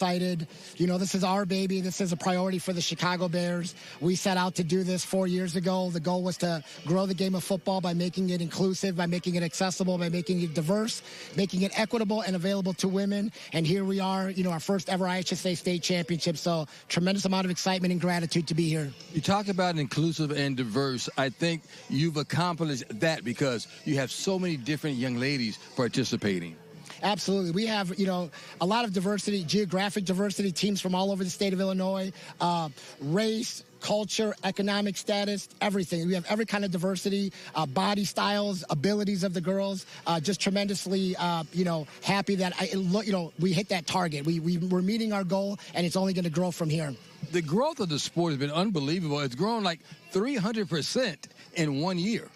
excited. You know, this is our baby. This is a priority for the Chicago Bears. We set out to do this 4 years ago. The goal was to grow the game of football by making it inclusive, by making it accessible, by making it diverse, making it equitable and available to women. And here we are, you know, our first ever IHSA state championship. So tremendous amount of excitement and gratitude to be here. You talk about inclusive and diverse. I think you've accomplished that because you have so many different young ladies participating. Absolutely. We have, you know, a lot of diversity, geographic diversity, teams from all over the state of Illinois, race, culture, economic status, everything. We have every kind of diversity, body styles, abilities of the girls. Just tremendously, you know, happy that, you know, we hit that target. We're meeting our goal, and it's only going to grow from here. The growth of the sport has been unbelievable. It's grown like 300% in 1 year.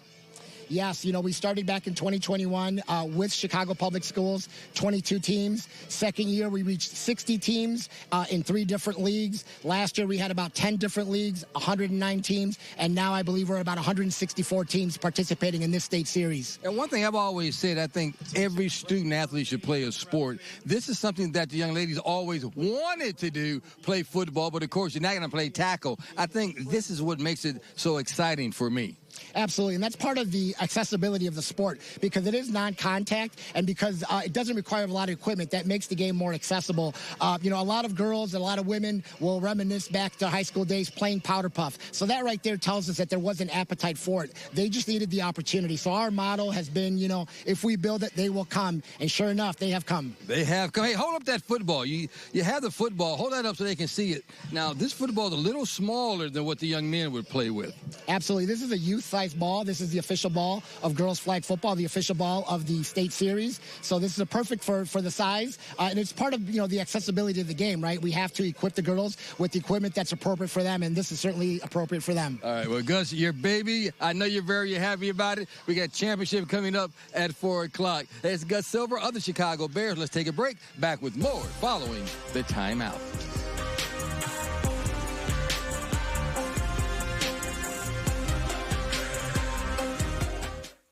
Yes, you know, we started back in 2021 with Chicago Public Schools, 22 teams. Second year, we reached 60 teams in 3 different leagues. Last year, we had about 10 different leagues, 109 teams, and now I believe we're about 164 teams participating in this state series. And one thing I've always said, I think every student athlete should play a sport. This is something that the young ladies always wanted to do, play football, but of course, you're not going to play tackle. I think this is what makes it so exciting for me. Absolutely, and that's part of the accessibility of the sport because it is non-contact and because it doesn't require a lot of equipment. That makes the game more accessible. You know, a lot of girls and a lot of women will reminisce back to high school days playing powder puff. So that right there tells us that there was an appetite for it. They just needed the opportunity. So our motto has been, you know, if we build it, they will come. And sure enough, they have come. They have come. Hey, hold up that football. You have the football. Hold that up so they can see it. Now, this football is a little smaller than what the young men would play with. Absolutely. This is a youth-size ball. This is the official ball of girls flag football, the official ball of the state series. So this is a perfect for the size. And it's part of, you know, the accessibility of the game, right? We have to equip the girls with the equipment that's appropriate for them, and this is certainly appropriate for them. All right. Well, Gus, your baby, I know you're very happy about it. We got championship coming up at 4 o'clock. It's Gus Silver of the Chicago Bears. Let's take a break. Back with more following the timeout.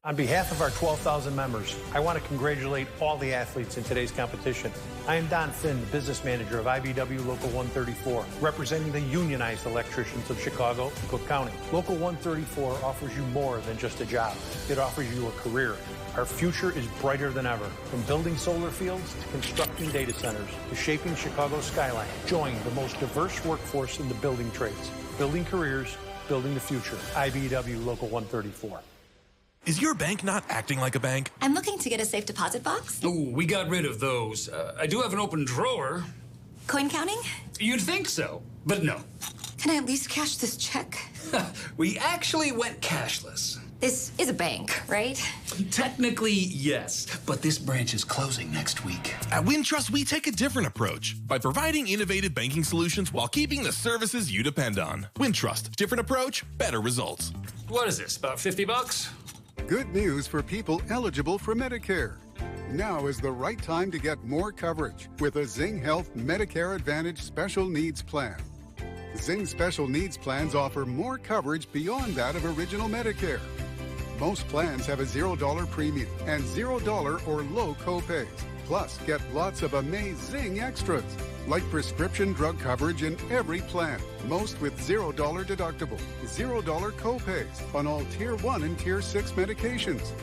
On behalf of our 12,000 members, I want to congratulate all the athletes in today's competition. I am Don Finn, the business manager of IBW Local 134, representing the unionized electricians of Chicago and Cook County. Local 134 offers you more than just a job. It offers you a career. Our future is brighter than ever. From building solar fields to constructing data centers to shaping Chicago's skyline. Join the most diverse workforce in the building trades. Building careers, building the future. IBW Local 134. Is your bank not acting like a bank? I'm looking to get a safe deposit box. Oh, we got rid of those. I do have an open drawer. Coin counting? You'd think so, but no. Can I at least cash this check? We actually went cashless. This is a bank, right? Technically, yes, but this branch is closing next week. At Wintrust, we take a different approach by providing innovative banking solutions while keeping the services you depend on. Wintrust, different approach, better results. What is this, about $50? Good news for people eligible for Medicare. Now is the right time to get more coverage with a Zing Health Medicare Advantage Special Needs Plan. Zing Special Needs Plans offer more coverage beyond that of original Medicare. Most plans have a $0 premium and $0 or low copays. Plus, get lots of amazing extras, like prescription drug coverage in every plan, most with $0 deductible, $0 copays on all Tier 1 and Tier 6 medications,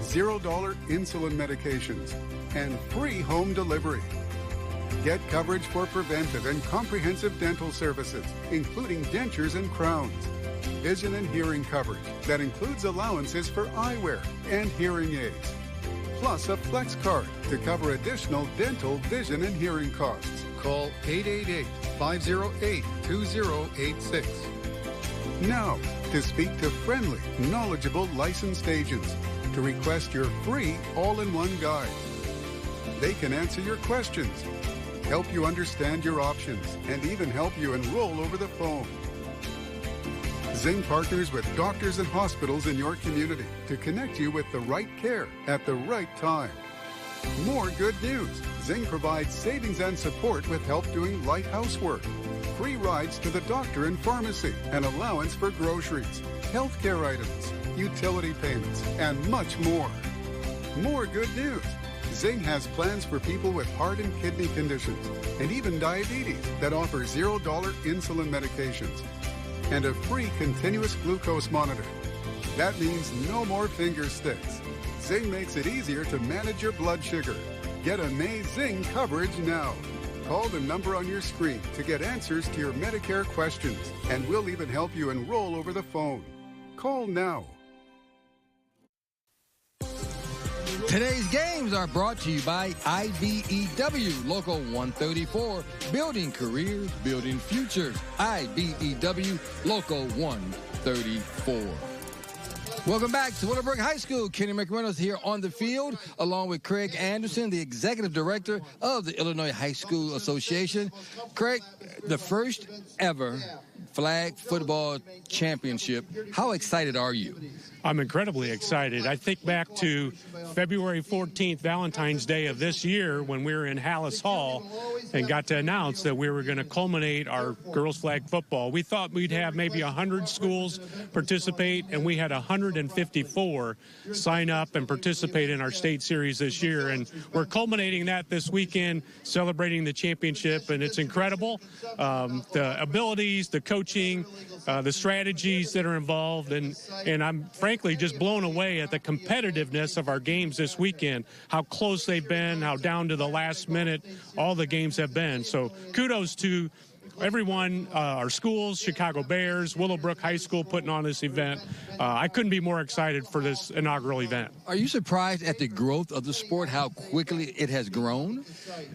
$0 insulin medications, and free home delivery. Get coverage for preventive and comprehensive dental services, including dentures and crowns. Vision and hearing coverage that includes allowances for eyewear and hearing aids. Plus a flex card to cover additional dental, vision, and hearing costs. Call 888-508-2086. Now, to speak to friendly, knowledgeable licensed agents to request your free all-in-one guide. They can answer your questions, help you understand your options, and even help you enroll over the phone. Zing partners with doctors and hospitals in your community to connect you with the right care at the right time. More good news. Zing provides savings and support with help doing light housework, free rides to the doctor and pharmacy, an allowance for groceries, healthcare items, utility payments, and much more. More good news. Zing has plans for people with heart and kidney conditions and even diabetes that offer $0 insulin medications and a free continuous glucose monitor. That means no more finger sticks. Zing makes it easier to manage your blood sugar. Get amazing coverage now. Call the number on your screen to get answers to your Medicare questions, and we'll even help you enroll over the phone. Call now. Today's games are brought to you by IBEW Local 134, building careers, building futures. IBEW Local 134. Welcome back to Willowbrook High School. Kenny McReynolds here on the field, along with Craig Anderson, the executive director of the Illinois High School Association. Craig, the first ever flag football championship. How excited are you? I'm incredibly excited. I think back to February 14th, Valentine's Day of this year, when we were in Hallis Hall and got to announce that we were going to culminate our girls flag football. We thought we'd have maybe 100 schools participate, and we had 154 sign up and participate in our state series this year. And we're culminating that this weekend, celebrating the championship, and it's incredible. The abilities, the coaching, the strategies that are involved, and I'm frankly just blown away at the competitiveness of our games this weekend, how close they've been, how down to the last minute all the games have been. So kudos to everyone, our schools, Chicago Bears, Willowbrook High School putting on this event. I couldn't be more excited for this inaugural event. Are you surprised at the growth of the sport, how quickly it has grown?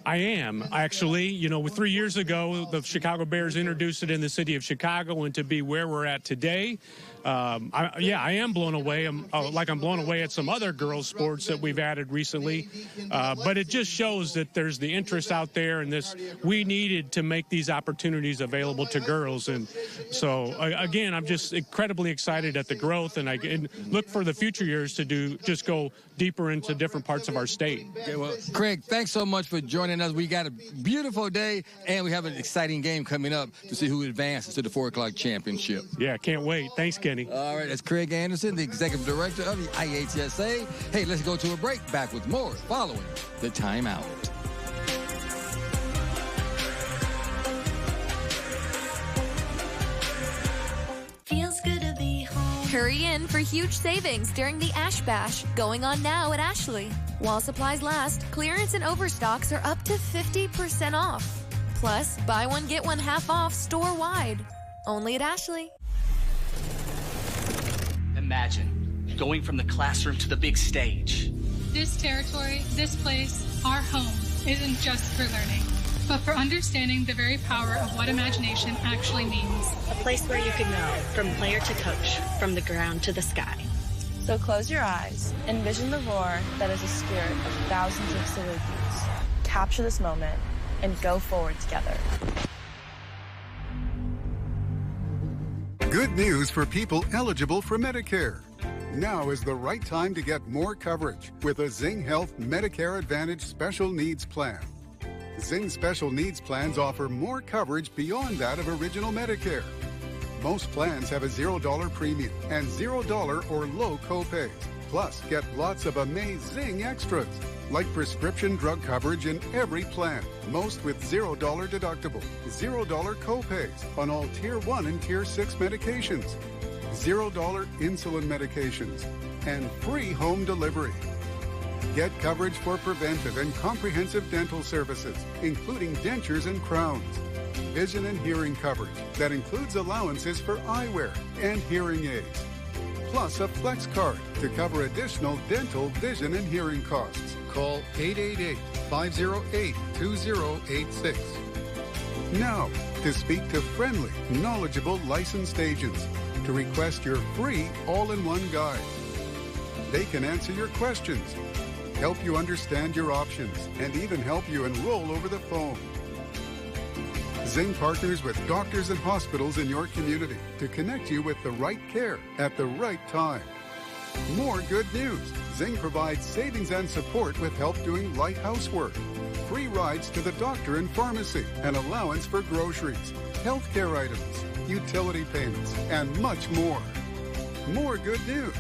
I am. Actually, 3 years ago, the Chicago Bears introduced it in the city of Chicago, and to be where we're at today, I am blown away. I'm blown away at some other girls' sports that we've added recently. But it just shows that there's the interest out there, and we needed to make these opportunities available to girls. And so, again, I'm just incredibly excited at the growth, and I look for the future years to just go deeper into different parts of our state. Okay, well, Craig, thanks so much for joining us. We got a beautiful day, and we have an exciting game coming up to see who advances to the 4 o'clock championship. Yeah, can't wait. Thanks, Kenny. All right, that's Craig Anderson, the executive director of the IHSA. Hey, let's go to a break. Back with more following the timeout. Feels good to be home. Hurry in for huge savings during the Ash Bash, going on now at Ashley. While supplies last, clearance and overstocks are up to 50% off. Plus, buy one, get one half off store-wide. Only at Ashley. Imagine going from the classroom to the big stage. This territory, this place, our home, isn't just for learning, but for understanding the very power of what imagination actually means. A place where you can go from player to coach, from the ground to the sky. So close your eyes, envision the roar that is a spirit of thousands of Salukis. Capture this moment and go forward together. Good news for people eligible for Medicare. Now is the right time to get more coverage with a Zing Health Medicare Advantage Special Needs Plan. Zing Special Needs Plans offer more coverage beyond that of original Medicare. Most plans have a $0 premium and $0 or low copays. Plus, get lots of amazing extras, like prescription drug coverage in every plan, most with $0 deductible, $0 copays on all Tier 1 and Tier 6 medications, $0 insulin medications, and free home delivery. Get coverage for preventive and comprehensive dental services, including dentures and crowns. Vision and hearing coverage that includes allowances for eyewear and hearing aids. Plus a flex card to cover additional dental, vision, and hearing costs. Call 888-508-2086. Now, to speak to friendly, knowledgeable licensed agents to request your free all-in-one guide. They can answer your questions, help you understand your options, and even help you enroll over the phone. Zing partners with doctors and hospitals in your community to connect you with the right care at the right time. More good news. Zing provides savings and support with help doing light housework, free rides to the doctor and pharmacy, an allowance for groceries, healthcare items, utility payments, and much more. More good news.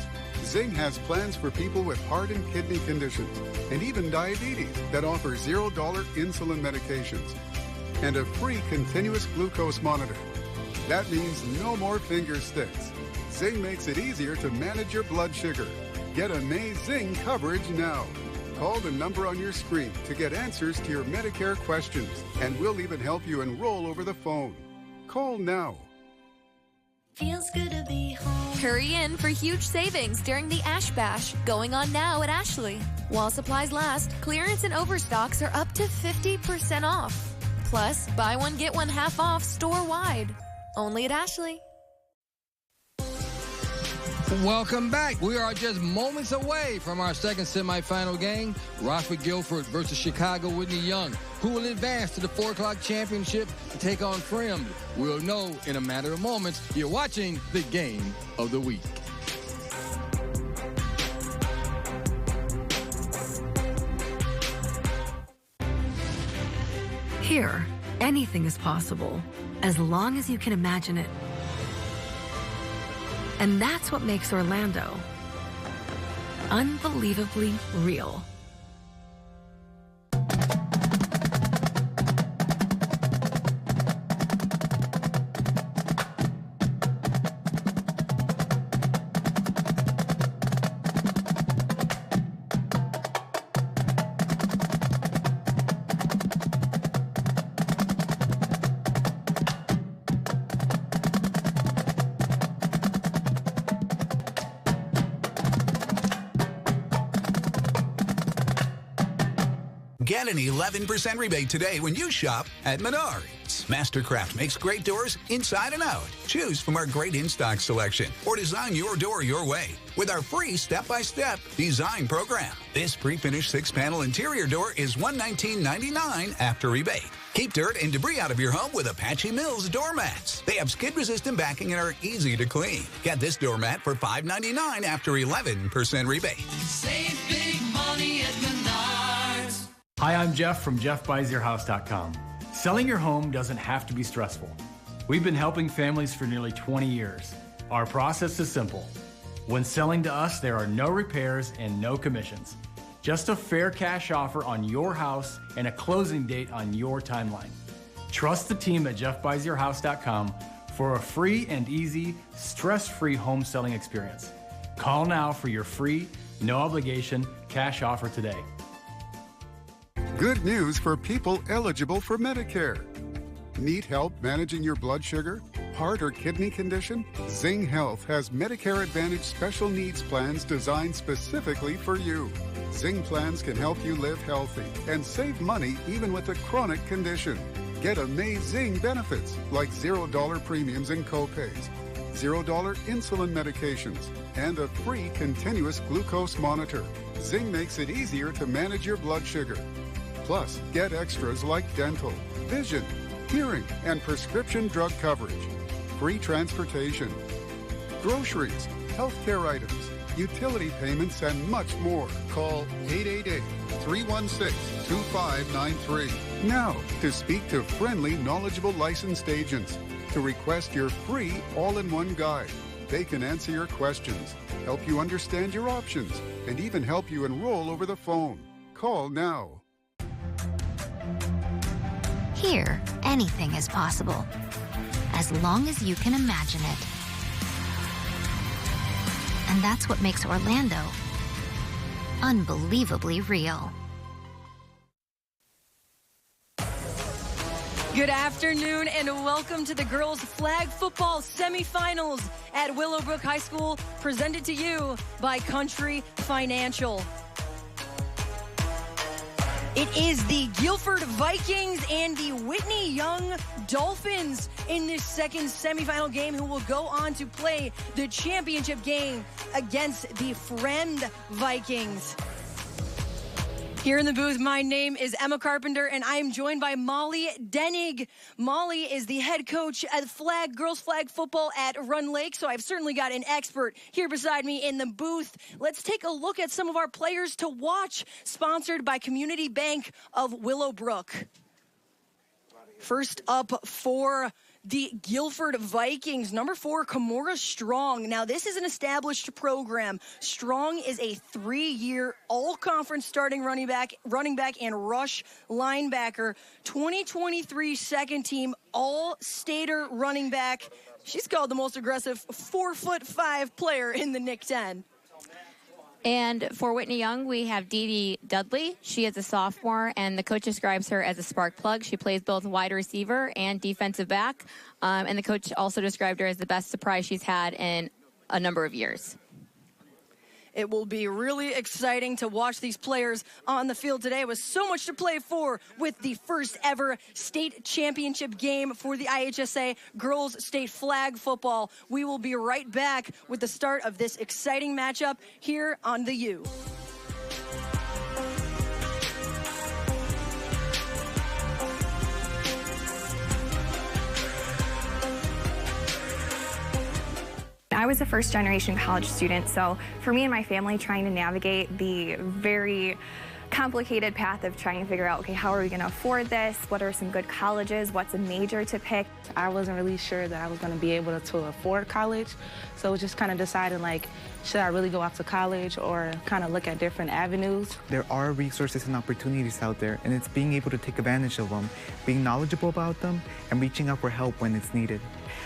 Zing has plans for people with heart and kidney conditions and even diabetes that offer $0 insulin medications and a free continuous glucose monitor. That means no more finger sticks. Zing makes it easier to manage your blood sugar. Get amazing coverage now. Call the number on your screen to get answers to your Medicare questions, and we'll even help you enroll over the phone. Call now. Feels good to be home. Hurry in for huge savings during the Ash Bash, going on now at Ashley. While supplies last, clearance and overstocks are up to 50% off. Plus, buy one, get one half off store-wide. Only at Ashley. Welcome back. We are just moments away from our second semifinal game. Rockford Guilford versus Chicago Whitney Young. Who will advance to the 4 o'clock championship to take on Friend? We'll know in a matter of moments. You're watching the Game of the Week. Here, anything is possible, as long as you can imagine it. And that's what makes Orlando unbelievably real. Get an 11% rebate today when you shop at Menards. Mastercraft makes great doors inside and out. Choose from our great in-stock selection or design your door your way with our free step-by-step design program. This pre-finished 6-panel interior door is $119.99 after rebate. Keep dirt and debris out of your home with Apache Mills doormats. They have skid-resistant backing and are easy to clean. Get this doormat for $5.99 after 11% rebate. Save big money at Menards. Hi, I'm Jeff from JeffBuysYourHouse.com. Selling your home doesn't have to be stressful. We've been helping families for nearly 20 years. Our process is simple. When selling to us, there are no repairs and no commissions. Just a fair cash offer on your house and a closing date on your timeline. Trust the team at JeffBuysYourHouse.com for a free and easy, stress-free home selling experience. Call now for your free, no obligation cash offer today. Good news for people eligible for Medicare. Need help managing your blood sugar, heart or kidney condition? Zing Health has Medicare Advantage special needs plans designed specifically for you. Zing plans can help you live healthy and save money even with a chronic condition. Get amazing benefits like $0 premiums and copays, $0 insulin medications, and a free continuous glucose monitor. Zing makes it easier to manage your blood sugar. Plus, get extras like dental, vision, hearing, and prescription drug coverage, free transportation, groceries, healthcare items, utility payments, and much more. Call 888-316-2593 now to speak to friendly, knowledgeable licensed agents to request your free all-in-one guide. They can answer your questions, help you understand your options, and even help you enroll over the phone. Call now. Here, anything is possible, as long as you can imagine it. And that's what makes Orlando unbelievably real. Good afternoon and welcome to the girls flag football semifinals at Willowbrook High School, presented to you by Country Financial. It is the Guilford Vikings and the Whitney Young Dolphins in this second semifinal game, who will go on to play the championship game against the Friend Vikings. Here in the booth, my name is Emma Carpenter, and I am joined by Molly Denig. Molly is the head coach at girls flag football at Run Lake, so I've certainly got an expert here beside me in the booth. Let's take a look at some of our players to watch, sponsored by Community Bank of Willowbrook. First up for the Guilford Vikings, number 4, Kimora Strong. Now, this is an established program. Strong is a 3-year all-conference starting running back and rush linebacker. 2023 second-team all-stater running back. She's called the most aggressive 4'5" player in the Nick 10. And for Whitney Young, we have Dee Dee Dudley. She is a sophomore, and the coach describes her as a spark plug. She plays both wide receiver and defensive back. And the coach also described her as the best surprise she's had in a number of years. It will be really exciting to watch these players on the field today with so much to play for with the first ever state championship game for the IHSA Girls State Flag Football. We will be right back with the start of this exciting matchup here on the U. I was a first-generation college student, so for me and my family, trying to navigate the very complicated path of trying to figure out, okay, how are we going to afford this? What are some good colleges? What's a major to pick? I wasn't really sure that I was going to be able to afford college, so it was just kind of deciding, like, should I really go out to college or kind of look at different avenues? There are resources and opportunities out there, and it's being able to take advantage of them, being knowledgeable about them, and reaching out for help when it's needed.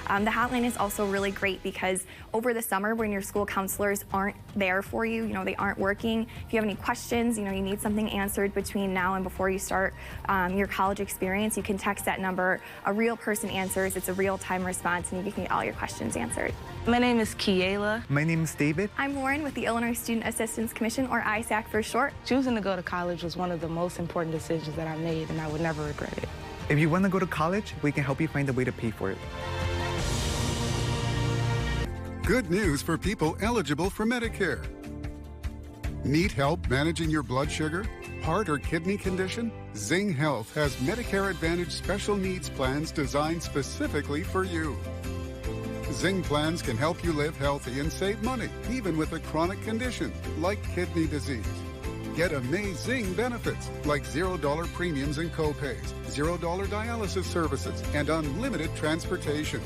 The hotline is also really great because over the summer when your school counselors aren't there for you, they aren't working, if you have any questions, you need something answered between now and before you start your college experience, you can text that number. A real person answers. It's a real-time response, and you can get all your questions answered. My name is Kiela. My name is David. I'm Lauren with the Illinois Student Assistance Commission, or ISAC for short. Choosing to go to college was one of the most important decisions that I made, and I would never regret it. If you want to go to college, we can help you find a way to pay for it. Good news for people eligible for Medicare. Need help managing your blood sugar, heart, or kidney condition? Zing Health has Medicare Advantage special needs plans designed specifically for you. Zing plans can help you live healthy and save money, even with a chronic condition like kidney disease. Get amazing benefits like $0 premiums and copays, $0 dialysis services, and unlimited transportation.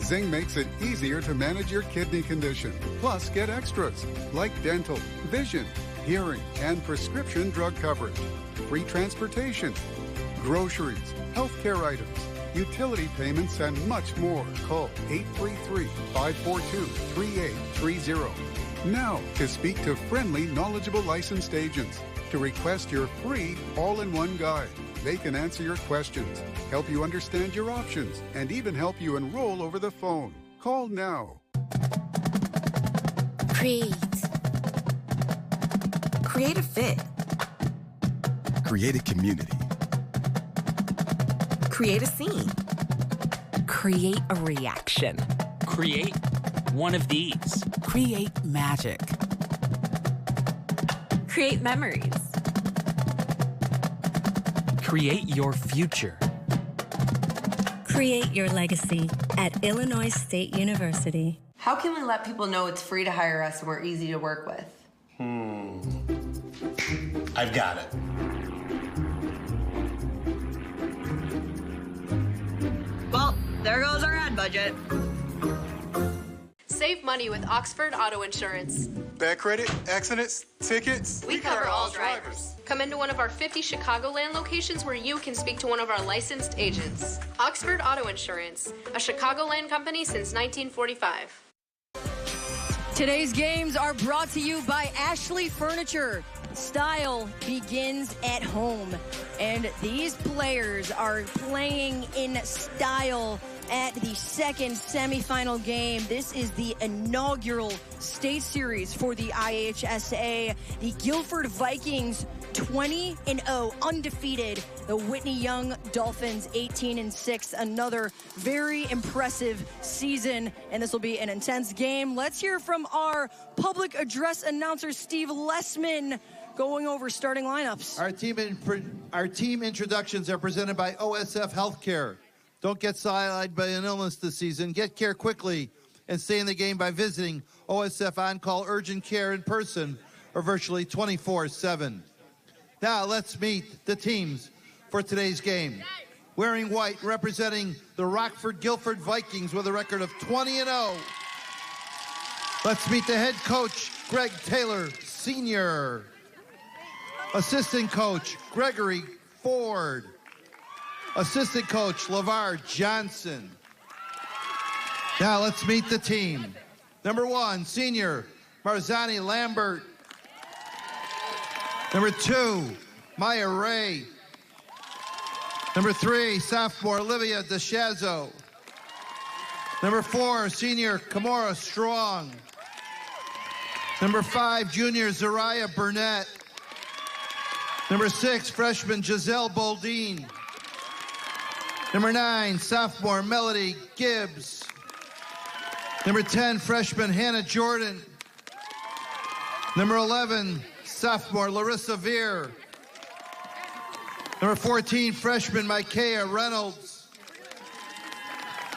Zing makes it easier to manage your kidney condition. Plus, get extras like dental, vision, hearing, and prescription drug coverage, free transportation, groceries, healthcare items, utility payments, and much more. Call 833-542-3830 now to speak to friendly, knowledgeable licensed agents to request your free all-in-one guide. They can answer your questions, help you understand your options, and even help you enroll over the phone. Call now. Create a fit. Create a community. Create a scene. Create a reaction. Create one of these. Create magic. Create memories. Create your future. Create your legacy at Illinois State University. How can we let people know it's free to hire us and we're easy to work with? I've got it. Well, there goes our ad budget. Save money with Oxford Auto Insurance. Bad credit, accidents, tickets. We cover all drivers. Come into one of our 50 Chicagoland locations where you can speak to one of our licensed agents. Oxford Auto Insurance, a Chicagoland company since 1945. Today's games are brought to you by Ashley Furniture. Style begins at home. And these players are playing in style at the second semifinal game. This is the inaugural state series for the IHSA. The Guilford Vikings 20-0, undefeated. The Whitney Young Dolphins 18-6, another very impressive season, and this will be an intense game. Let's hear from our public address announcer, Steve Lessman, going over starting lineups. Our team introductions are presented by OSF Healthcare. Don't get sidelined by an illness this season. Get care quickly and stay in the game by visiting OSF On-Call Urgent Care in person or virtually 24/7. Now let's meet the teams for today's game. wearing white, representing the Rockford Guilford Vikings with a record of 20-0. Let's meet the head coach, Greg Taylor, Sr. Assistant coach, Gregory Ford. Assistant coach, LeVar Johnson. Now let's meet the team. Number 1, senior, Marzani Lambert. Number 2, Maya Ray. Number 3, sophomore, Olivia DeShazo. Number 4, senior, Kamora Strong. Number 5, junior, Zariah Burnett. Number 6, freshman, Giselle Boldine. Number 9, sophomore, Melody Gibbs. Number 10, freshman, Hannah Jordan. Number 11, sophomore, Larissa Veer. Number 14, freshman, Micaiah Reynolds.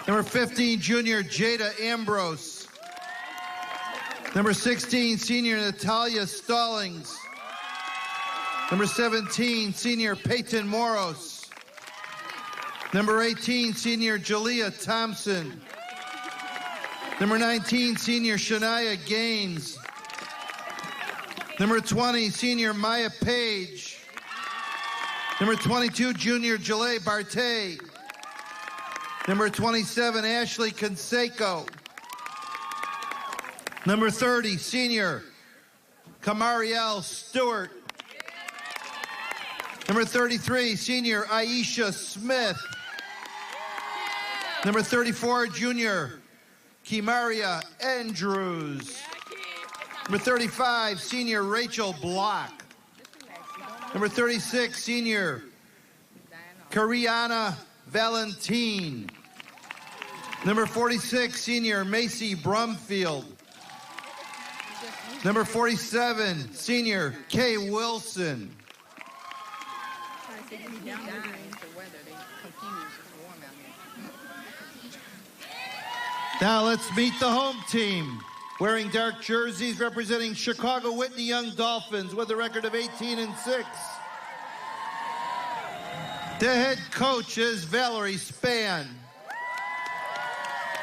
Number 15, junior, Jada Ambrose. Number 16, senior, Natalia Stallings. Number 17, senior, Peyton Moros. Number 18, senior, Jalea Thompson. Number 19, senior, Shania Gaines. Number 20, senior, Maya Page. Number 22, junior, Jalea Barte. Number 27, Ashley Canseco. Number 30, senior, Kamarielle Stewart. Number 33, senior, Aisha Smith. Number 34, junior, Kimaria Andrews. Number 35, senior, Rachel Block. Number 36, senior, Kariana Valentine. Number 46, senior, Macy Brumfield. Number 47, senior, Kay Wilson. Now let's meet the home team. Wearing dark jerseys representing Chicago Whitney Young Dolphins with a record of 18-6. The head coach is Valerie Spann.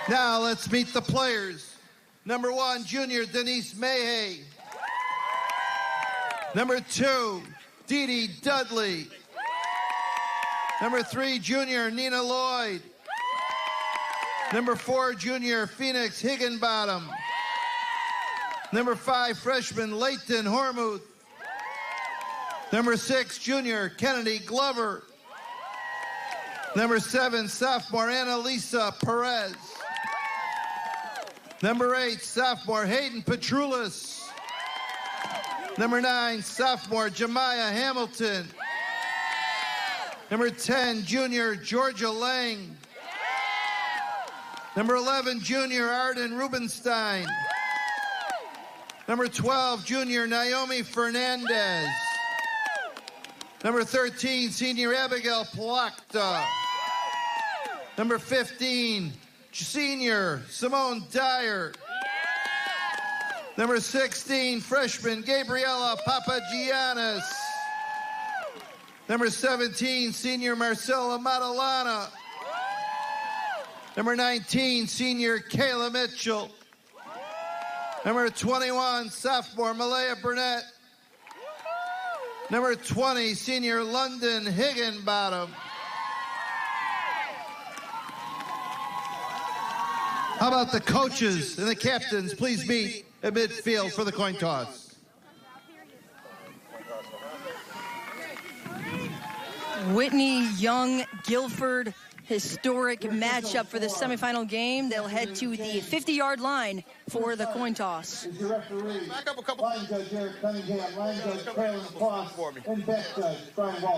Now let's meet the players. Number 1, junior Denise Mayhay. Number 2, Dee Dee Dudley. Number 3, junior Nina Lloyd. Number 4, junior Phoenix Higginbottom. Number 5, freshman Leighton Hormuth. Number 6, junior Kennedy Glover. Number 7, sophomore Annalisa Perez. Number 8, sophomore Hayden Petrulis. Number 9, sophomore Jemiah Hamilton. Number 10, junior Georgia Lang. Number 11, junior Arden Rubenstein. Number 12, junior Naomi Fernandez. Number 13, senior Abigail Plachta. Number 15, senior Simone Dyer. Number 16, freshman Gabriela Papagiannis. Number 17, senior Marcella Matalana. Number 19, senior Kayla Mitchell. Number 21, sophomore Malaya Burnett. Number 20, senior London Higginbottom. How about the coaches and the captains? Please meet at midfield for the coin toss. Whitney Young Guilford, historic matchup for the semifinal game. They'll head to the 50-yard line for the coin toss.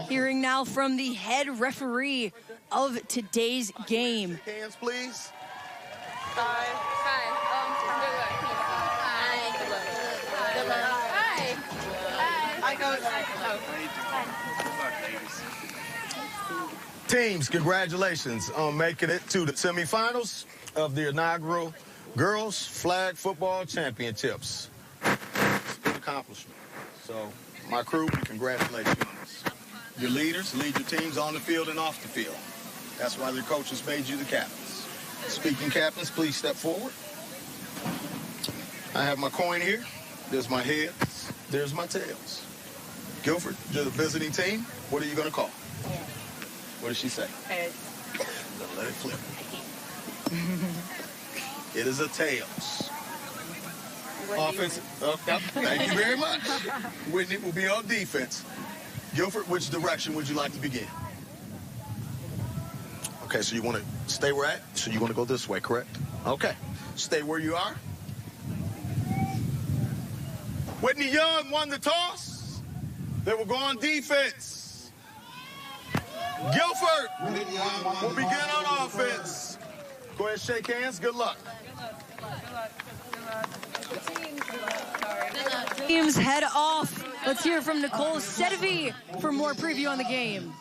Hearing now from the head referee of today's game. Hands, please. Teams, congratulations on making it to the semifinals of the inaugural Girls Flag Football Championships. It's a good accomplishment. So, my crew, we congratulate you on this. Your leaders lead your teams on the field and off the field. That's why their coaches made you the captains. Speaking captains, please step forward. I have my coin here. There's my heads. There's my tails. Guilford, you're the visiting team. What are you going to call? What did she say? Heads. Let it flip. It is a tails. Offense. Thank you very much. Whitney will be on defense. Guilford, which direction would you like to begin? Okay, so you want to stay where at? So you want to go this way, correct? Okay. Stay where you are. Whitney Young won the toss. They will go on defense. Guilford will begin on offense. Go ahead, shake hands. Good luck. Teams head off. Let's hear from Nicole Sedevi for more preview on the game.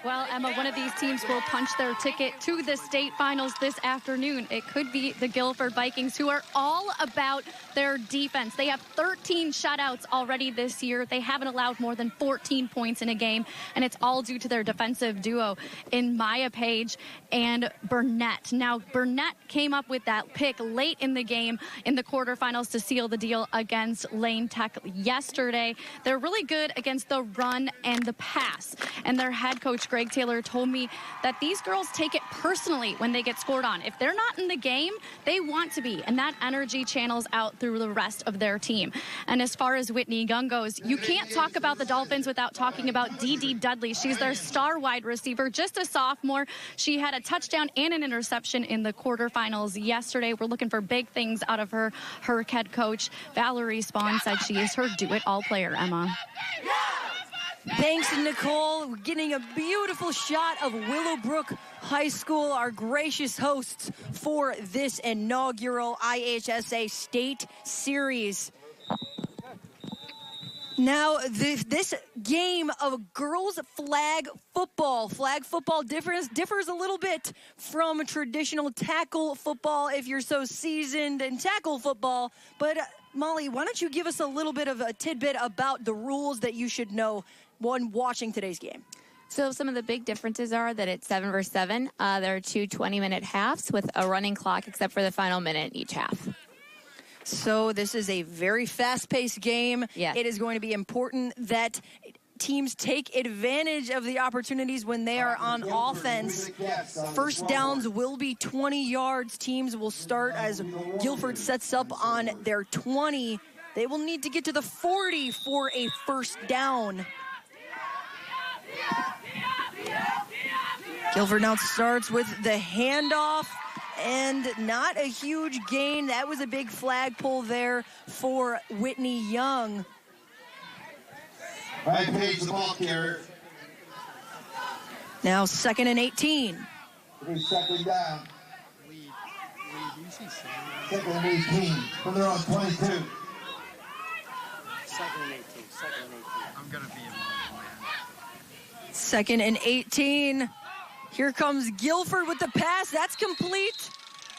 Well, Emma, one of these teams will punch their ticket to the state finals this afternoon. It could be the Guilford Vikings, who are all about their defense. They have 13 shutouts already this year. They haven't allowed more than 14 points in a game, and it's all due to their defensive duo in Maya Page and Burnett. Now, Burnett came up with that pick late in the game in the quarterfinals to seal the deal against Lane Tech yesterday. They're really good against the run and the pass, and their head coach, Greg Taylor, told me that these girls take it personally when they get scored on. If they're not in the game, they want to be, and that energy channels out through the rest of their team. And as far as Whitney Young goes, you can't talk about the Dolphins without talking about Dee Dudley. She's their star wide receiver, just a sophomore. She had a touchdown and an interception in the quarterfinals yesterday. We're looking for big things out of her. Her head coach, Valerie Spahn, said she is her do-it-all player, Emma. Thanks, Nicole. We're getting a beautiful shot of Willowbrook High School, our gracious hosts for this inaugural IHSA State Series. Now, this game of girls flag football differs a little bit from traditional tackle football if you're so seasoned in tackle football. But, Molly, why don't you give us a little bit of a tidbit about the rules that you should know when watching today's game? So some of the big differences are that it's 7 versus 7. There are 2 20-minute halves with a running clock except for the final minute each half. So this is a very fast-paced game. Yes. It is going to be important that teams take advantage of the opportunities when they are on offense. First downs will be 20 yards. Teams will start as Guilford sets up on their 20. They will need to get to the 40 for a first down. Guilford now starts with the handoff, and not a huge gain. That was a big flag pull there for Whitney Young. Right, Page, the ball carrier. Now 2nd and 18. Second down. 2nd and 18. From their own 22. 2nd and 18. 2nd and 18. I'm going to be in 2nd and 18. Here comes Guilford with the pass. That's complete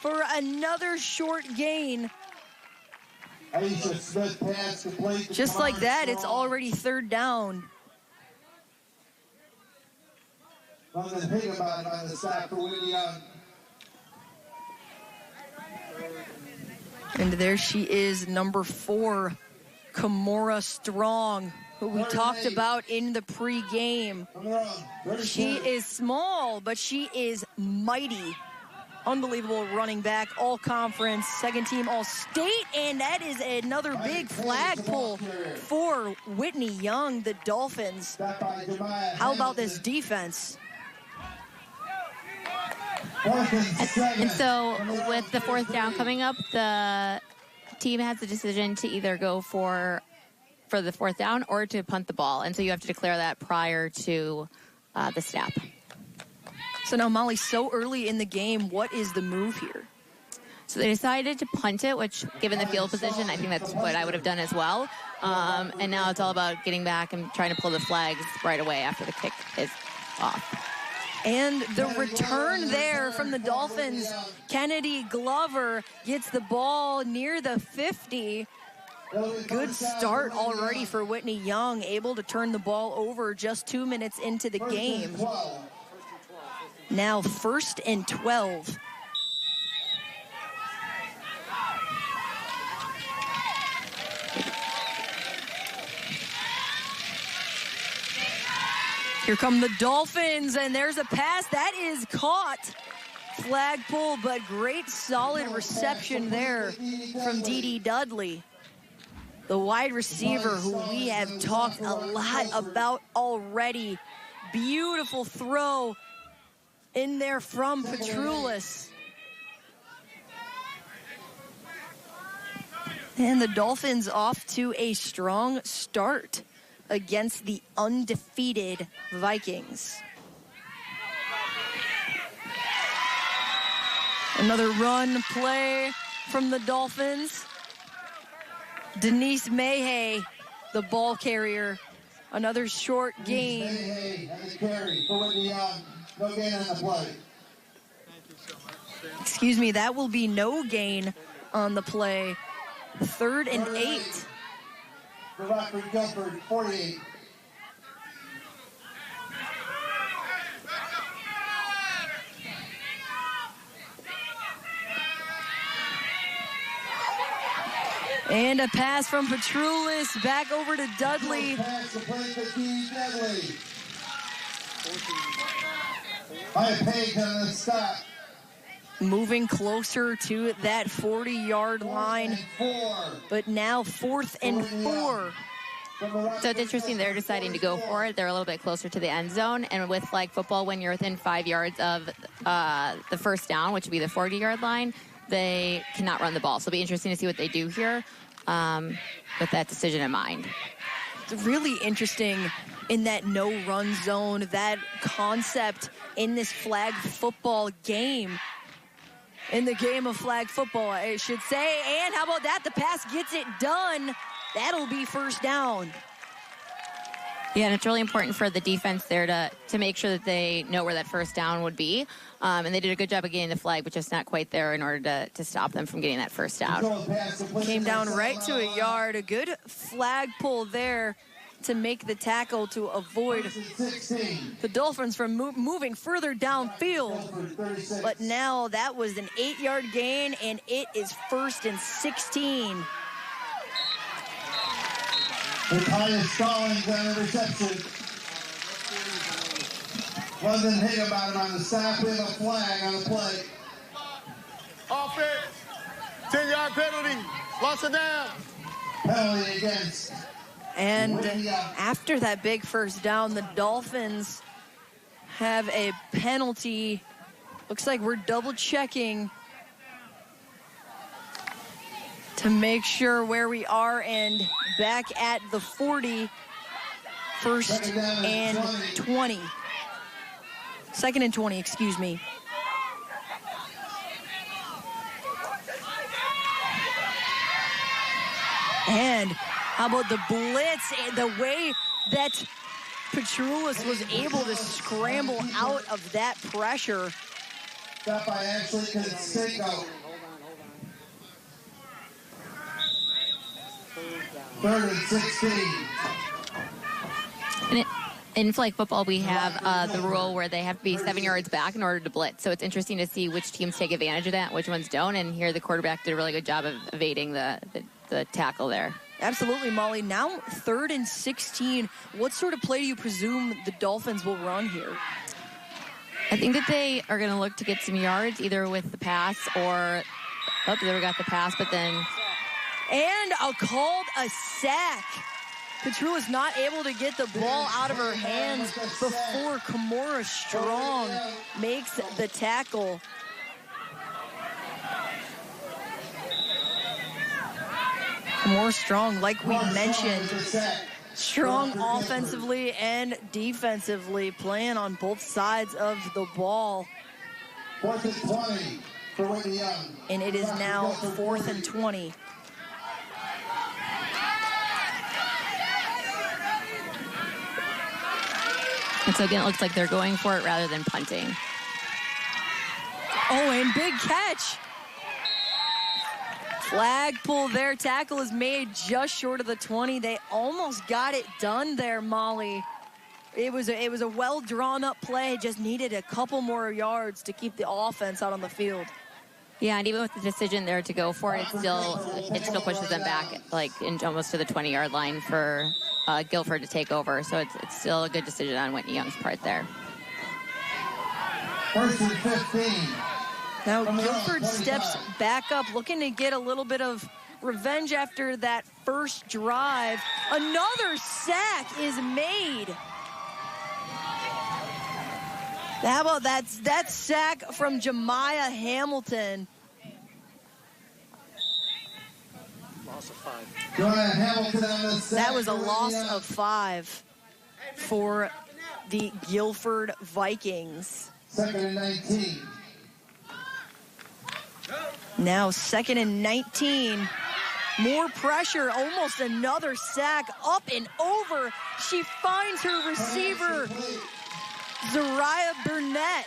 for another short gain. Smith pass complete. Just like that, it's already 3rd down. Nothing to think about it on the side for Whitney Young. And there she is, number 4, Kimora Strong, who we talked about in the pregame. She is small, but she is mighty. Unbelievable running back, all conference, 2nd team all state, and that is another big flag pull for Whitney Young, the Dolphins. How about this defense? And so with the 4th down coming up, the team has the decision to either go for the 4th down or to punt the ball. And so you have to declare that prior to the snap. So now, Molly, so early in the game, what is the move here? So they decided to punt it, which, given the field position, I think that's what I would have done as well. And now it's all about getting back and trying to pull the flags right away after the kick is off. And the return there from the Dolphins, Kennedy Glover gets the ball near the 50. Good start already for Whitney Young, able to turn the ball over just 2 minutes into the game. Now 1st and 12. Here come the Dolphins, and there's a pass that is caught. Flagpole, but great solid reception there from Dee Dudley. The wide receiver who we have talked a lot about already. Beautiful throw in there from Petroulis. And the Dolphins off to a strong start against the undefeated Vikings. Another run play from the Dolphins. Denise Mahay, the ball carrier. Another short gain. Mahay has a carry for Whitney Young. No gain on the play. Excuse me, that will be no gain on the play. 3rd and 8. For Rockford, Guilford, 48. And a pass from Petroulis back over to Dudley. Pass to play for Dudley. High page on the stop. Moving closer to that 40-yard line. But now 4th and 4. So it's interesting they're deciding to go for it. They're a little bit closer to the end zone. And with flag football, when you're within 5 yards of the first down, which would be the 40-yard line, they cannot run the ball. So it'll be interesting to see what they do here with that decision in mind. It's really interesting in that no-run zone, that concept in this flag football game. In the game of flag football, I should say. And how about that? The pass gets it done. That'll be 1st down. Yeah, and it's really important for the defense there to make sure that they know where that 1st down would be. And they did a good job of getting the flag, but just not quite there in order to stop them from getting that 1st down. Came down right to a yard. A good flag pull there to make the tackle to avoid the Dolphins from moving further downfield. But now that was an 8-yard gain, and it is 1st and 16. With highest Stallings on the reception. London Higginbottom on the stop. We have a flag on the play. Offense. 10-yard penalty. Lost it down. Penalty against. And after that big 1st down, the Dolphins have a penalty. Looks like we're double checking to make sure where we are, and back at the 40, 1st and 20. 2nd and 20, excuse me. And how about the blitz and the way that Petroulis was able to scramble out of that pressure. Stop by Ashley Canseco. 3rd and 16. And in flag football, we have the rule where they have to be 7 yards back in order to blitz. So it's interesting to see which teams take advantage of that, which ones don't. And here the quarterback did a really good job of evading the tackle there. Absolutely, Molly. Now 3rd and 16. What sort of play do you presume the Dolphins will run here? I think that they are going to look to get some yards, either with the pass or... Oh, there we got the pass, but then... And called a sack. Petroulis not able to get the ball out of her hands before Kimora Strong makes the tackle. Kimora Strong, like we mentioned, strong offensively and defensively, playing on both sides of the ball. 4th and 20 for Whitney Young. And it is now 4th and 20. And so again, it looks like they're going for it rather than punting. Oh, and big catch. Flag pull there. Tackle is made just short of the 20. They almost got it done there, Molly. It was a well drawn up play. Just needed a couple more yards to keep the offense out on the field. Yeah, and even with the decision there to go for it, it still pushes them back like almost to the 20-yard line for Guilford to take over. So it's still a good decision on Whitney Young's part there. 1st and 15. Now Guilford steps back up, looking to get a little bit of revenge after that first drive. Another sack is made. How about that sack from Jemiah Hamilton? Loss of 5. That was a loss of 5 for the Guilford Vikings. 2nd and 19. Now 2nd and 19. More pressure, almost another sack, up and over. She finds her receiver, Zariah Burnett.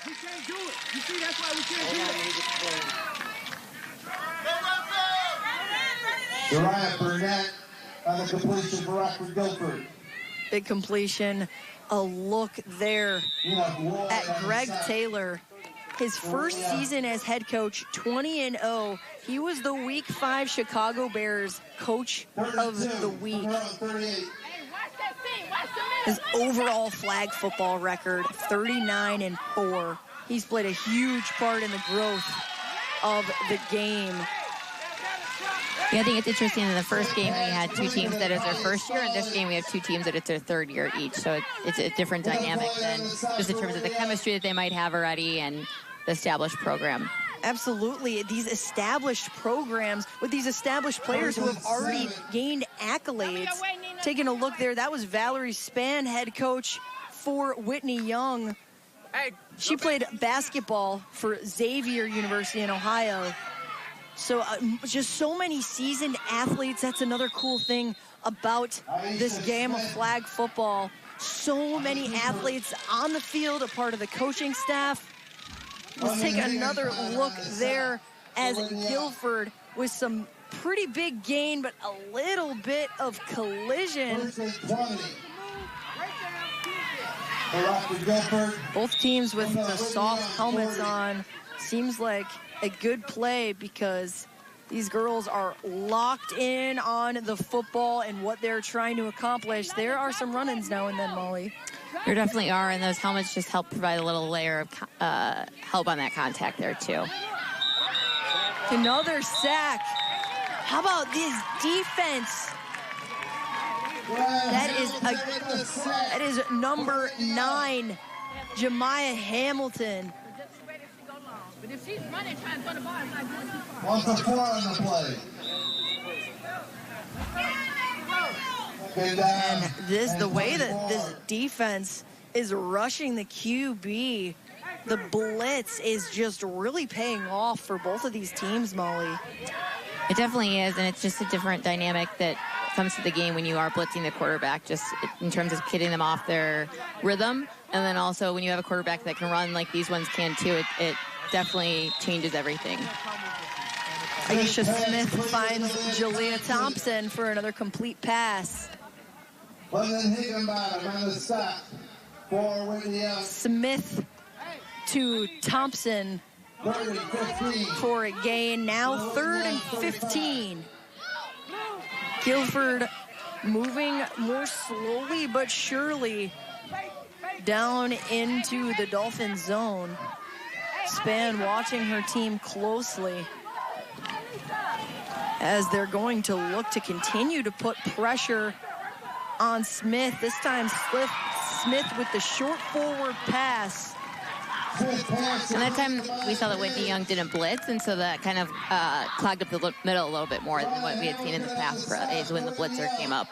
We can't do it. You see, that's why we can't do it. Zariah Burnett on the completion for Rockford Guilford. Big completion. A look there at Greg Taylor. His first season as head coach, 20-0. He was the Week 5 Chicago Bears Coach of the Week. His overall flag football record, 39-4. He's played a huge part in the growth of the game. Yeah, I think it's interesting. In the first game, we had 2 teams that is their first year. In this game, we have 2 teams that it's their 3rd year each. So it's a different dynamic than just in terms of the chemistry that they might have already and the established program. Absolutely. These established programs with these established players who have already gained accolades. Taking a look there, that was Valerie Spann, head coach for Whitney Young. She played basketball for Xavier University in Ohio. So just so many seasoned athletes. That's another cool thing about this game of flag football. So many athletes on the field, a part of the coaching staff. Let's take another look there as Guilford with some pretty big gain, but a little bit of collision. Both teams with the soft helmets on. Seems like a good play because these girls are locked in on the football and what they're trying to accomplish. There are some run-ins now and then, Molly. There definitely are, and those helmets just help provide a little layer of help on that contact there, too. Another sack. How about this defense? That is number 9, Jemiah Hamilton. But if she's running, trying to throw the ball, it's not going too far. What's the 4 on the play? And the way that this defense is rushing the QB, the blitz is just really paying off for both of these teams, Molly. It definitely is, and it's just a different dynamic that comes to the game when you are blitzing the quarterback, just in terms of getting them off their rhythm. And then also when you have a quarterback that can run like these ones can too, it definitely changes everything. Aisha Smith finds Jalea Thompson for another complete pass. Smith to Thompson for a gain. Now 3rd and 15. Guilford moving more slowly but surely down into the Dolphin zone. Spann watching her team closely as they're going to look to continue to put pressure on Smith. This time Smith with the short forward pass. And that time we saw that Whitney Young didn't blitz, and so that kind of clogged up the middle a little bit more than what we had seen in the past days when the blitzer came up.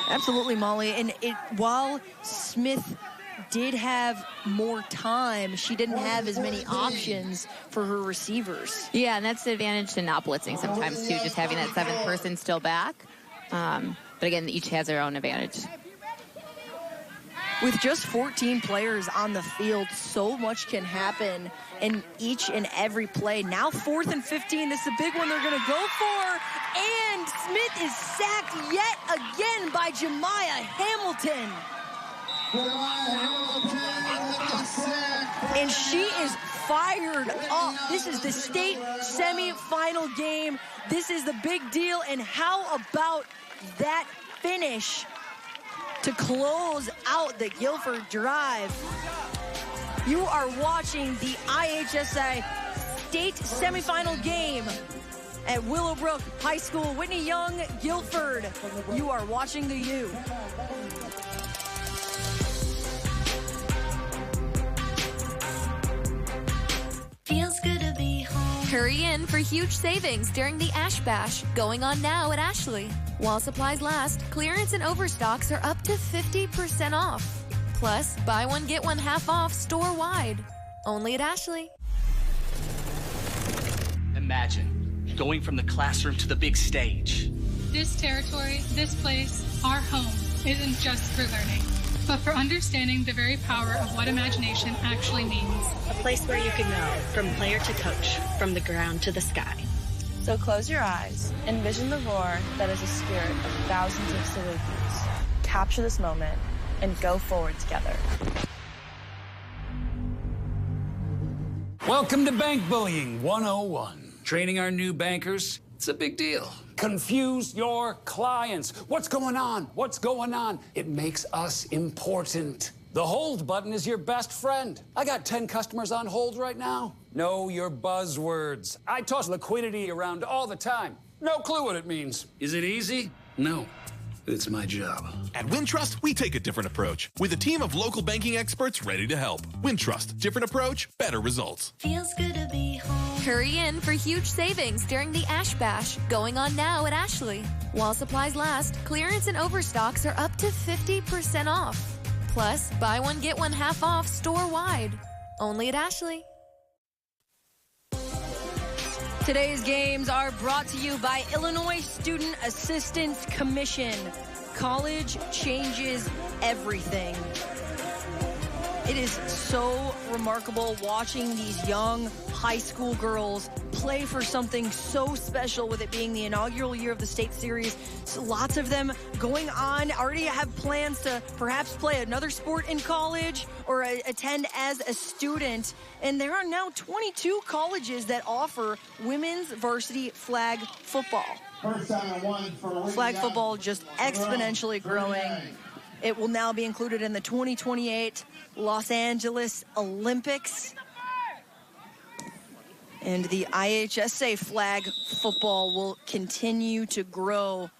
Absolutely, Molly. And while Smith did have more time, she didn't have as many options for her receivers. Yeah, and that's the advantage to not blitzing sometimes too, just having that 7th person still back. But again, each has their own advantage. With just 14 players on the field, so much can happen in each and every play. Now 4th and 15. This is a big one they're going to go for. And Smith is sacked yet again by Jemiah Hamilton. And she is fired up. This is the state semifinal game. This is the big deal. And how about that finish to close out the Guilford drive? You are watching the IHSA state semifinal game at Willowbrook High School. Whitney Young, Guilford. You are watching the U. Feels good to be home. Hurry in for huge savings during the Ash Bash, going on now at Ashley. While supplies last, clearance and overstocks are up to 50% off. Plus, buy one, get one half off store-wide. Only at Ashley. Imagine going from the classroom to the big stage. This territory, this place, our home, isn't just for learning, but for understanding the very power of what imagination actually means. A place where you can go from player to coach, from the ground to the sky. So close your eyes, envision the roar that is a spirit of thousands of Salukis. Capture this moment and go forward together. Welcome to Bank Bullying 101. Training our new bankers, it's a big deal. Confuse your clients. What's going on? What's going on? It makes us important. The hold button is your best friend. I got 10 customers on hold right now. Know your buzzwords. I toss liquidity around all the time. No clue what it means. Is it easy? No. It's my job. At Wintrust, we take a different approach with a team of local banking experts ready to help. Wintrust, different approach, better results. Feels good to be home. Hurry in for huge savings during the Ash Bash, going on now at Ashley. While supplies last, clearance and overstocks are up to 50% off. Plus, buy one, get one half off store-wide. Only at Ashley. Today's games are brought to you by Illinois Student Assistance Commission. College changes everything. It is so remarkable watching these young high school girls play for something so special, with it being the inaugural year of the state series. So lots of them going on, already have plans to perhaps play another sport in college or attend as a student. And there are now 22 colleges that offer women's varsity flag football. Flag football just exponentially growing. It will now be included in the 2028 Los Angeles Olympics. And the IHSA flag football will continue to grow.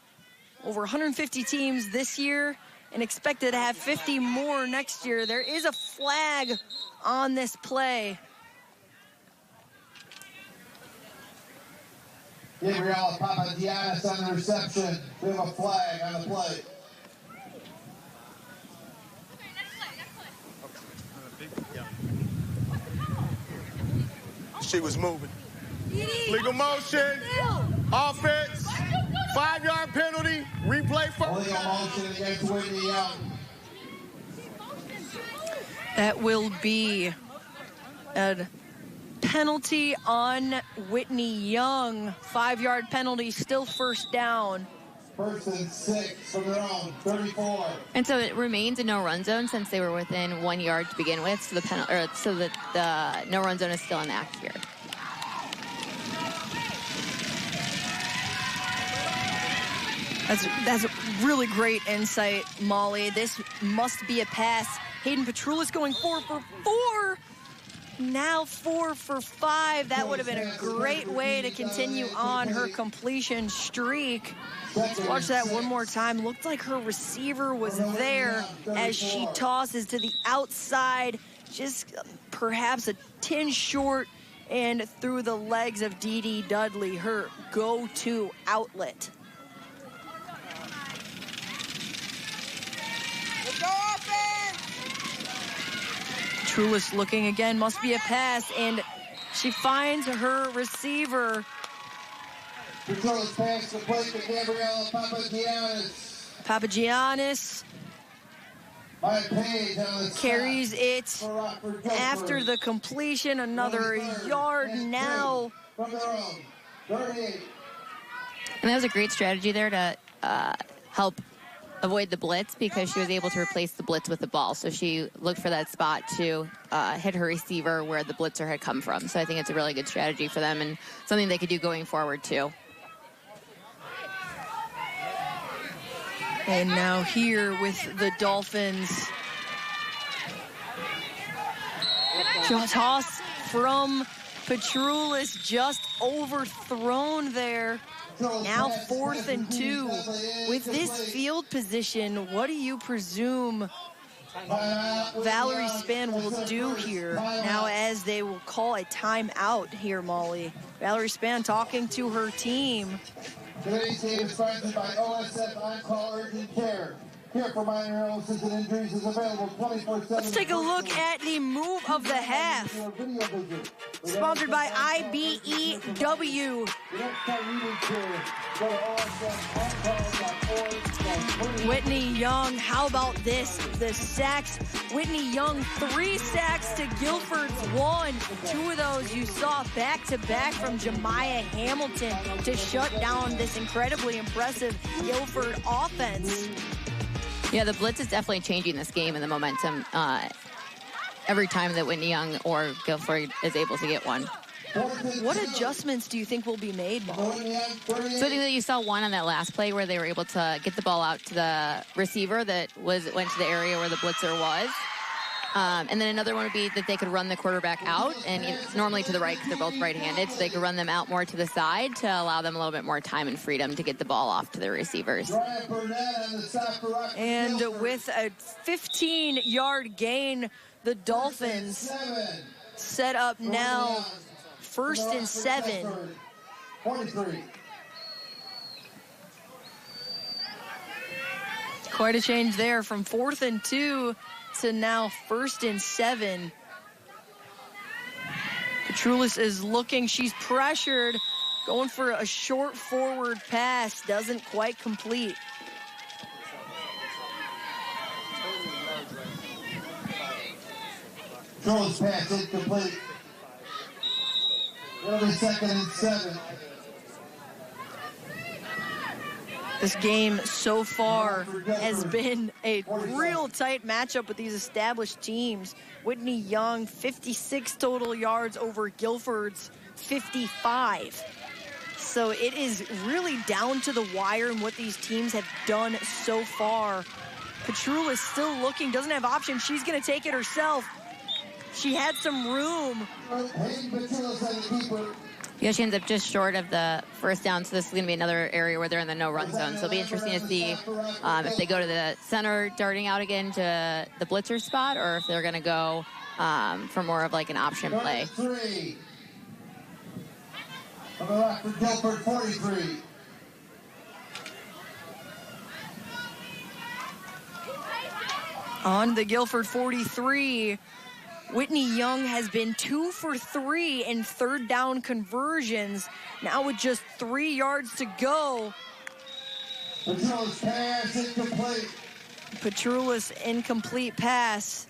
Over 150 teams this year and expected to have 50 more next year. There is a flag on this play. Gabriella Papadianis on the reception. We have a flag on the play. She was moving. Legal motion, offense, 5-yard penalty, replay for. Legal motion against Whitney Young. That will be a penalty on Whitney Young. 5-yard penalty, still first down. First and 6 from their own 34. And so it remains a no-run zone since they were within 1 yard to begin with. So the no-run zone is still in act here. That's really great insight, Molly. This must be a pass. Hayden Petrulis going 4 for 4. Now 4 for 5. That would have been a great way to continue on her completion streak. Let's watch that one more time. Looked like her receiver was there as she tosses to the outside. Just perhaps a tinge short and through the legs of Dee Dudley, her go-to outlet. Trulis looking again, must be a pass, and she finds her receiver. Petrulis pass complete to Gabriella Papagiannis. Papagiannis Carries it after the completion. Another yard now. And that was a great strategy there to help avoid the blitz, because she was able to replace the blitz with the ball. So she looked for that spot to hit her receiver where the blitzer had come from. So I think it's a really good strategy for them and something they could do going forward too. And now here with the Dolphins. Toss from Petroulis, just overthrown there. Now 4th and 2. With this field position, what do you presume Valerie Spann will do here now, as they will call a timeout here, Molly? Valerie Spann talking to her team. Today's game is sponsored by OSF On-Call Urgent Care. Care for minor illnesses and injuries is available 24/7. Let's take a look at the move of the half. Sponsored by IBEW. Whitney Young, how about this? The sacks. Whitney Young, 3 sacks to Guilford's 1. 2 of those you saw back-to-back from Jemiah Hamilton to shut down this incredibly impressive Guilford offense. Yeah, the blitz is definitely changing this game and the momentum every time that Whitney Young or Guilford is able to get one. What adjustments do you think will be made, Molly? So I think that you saw one on that last play where they were able to get the ball out to the receiver that went to the area where the blitzer was. And then another one would be that they could run the quarterback out, and it's normally to the right because they're both right-handed, so they could run them out more to the side to allow them a little bit more time and freedom to get the ball off to their receivers. And with a 15-yard gain, the Dolphins set up now 1st and 7. 43. Quite a change there from 4th and 2 to now 1st and 7. Petroulis is looking, she's pressured, going for a short forward pass, doesn't quite complete. Petroulis pass incomplete. It'll be 2nd and 7. This game so far has been a real tight matchup with these established teams. Whitney Young, 56 total yards over Guilford's 55. So it is really down to the wire in what these teams have done so far. Petroulis still looking, doesn't have options. She's going to take it herself. She had some room. Yeah, she ends up just short of the first down, so this is going to be another area where they're in the no-run zone. So it'll be interesting to see if they go to the center, darting out again to the blitzer spot, or if they're going to go for more of like an option play. On the Rockford Guilford 43. On the Guilford 43, Whitney Young has been 2 for 3 in 3rd down conversions. Now with just 3 yards to go. Petroulis pass incomplete. Petroulis incomplete pass.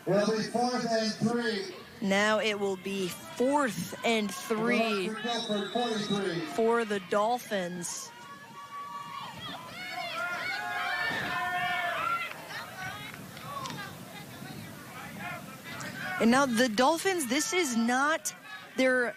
It'll be 4th and 3. Now it will be 4th and 3 for the Dolphins. And now the Dolphins, this is not their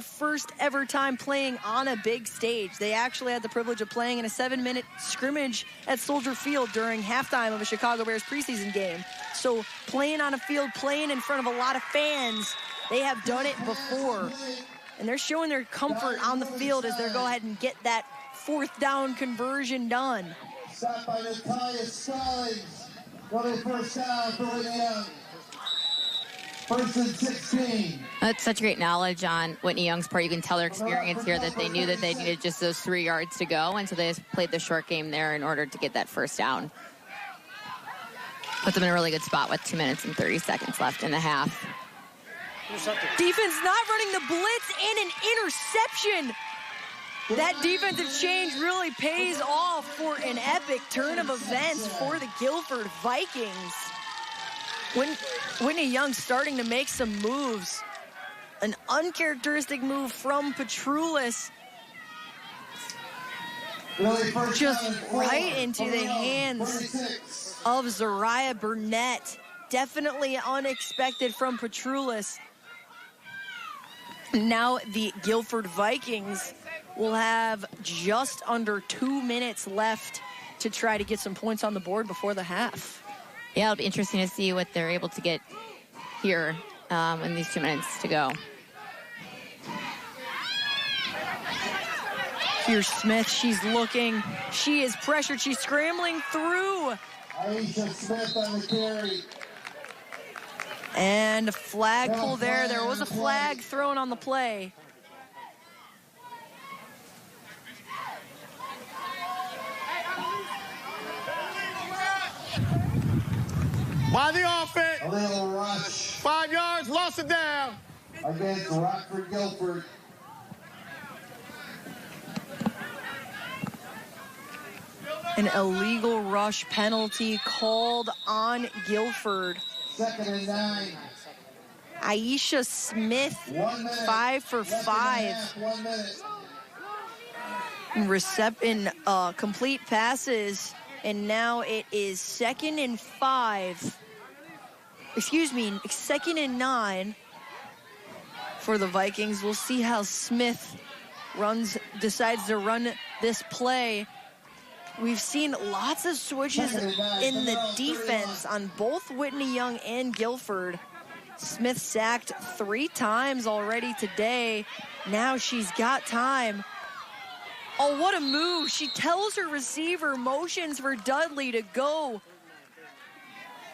first ever time playing on a big stage. They actually had the privilege of playing in a 7-minute scrimmage at Soldier Field during halftime of a Chicago Bears preseason game. So playing on a field, playing in front of a lot of fans, they have done it before. And they're showing their comfort on the field as they go ahead and get that 4th down conversion done. Stopped by Natalia Stallings. Running first down for Whitney Young. 1st and 16. That's such great knowledge on Whitney Young's part. You can tell their experience here that they knew that they needed just those 3 yards to go, and so they just played the short game there in order to get that first down. Puts them in a really good spot with 2 minutes and 30 seconds left in the half. Defense not running the blitz and an interception. That defensive change really pays off for an epic turn of events for the Guilford Vikings. Whitney Young starting to make some moves. An uncharacteristic move from Petroulis. Just right into the hands of Zariah Burnett. Definitely unexpected from Petroulis. Now the Guilford Vikings will have just under 2 minutes left to try to get some points on the board before the half. Yeah, it'll be interesting to see what they're able to get here in these 2 minutes to go. Here's Smith. She's looking. She is pressured. She's scrambling through. IHSA Smith on the carry. And a flag pull there. There was a flag thrown on the play. By the offense. A little rush. 5 yards, lost it down. Against Rockford Guilford. An illegal rush penalty called on Guilford. 2nd and 9. Aisha Smith, 5 for 5. 1 minute. In complete passes, and now it is 2nd and 5. Excuse me, 2nd and 9 for the Vikings. We'll see how Smith decides to run this play. We've seen lots of switches in the defense on both Whitney Young and Guilford. Smith sacked 3 times already today. Now she's got time. Oh, what a move. She tells her receiver, motions for Dudley to go.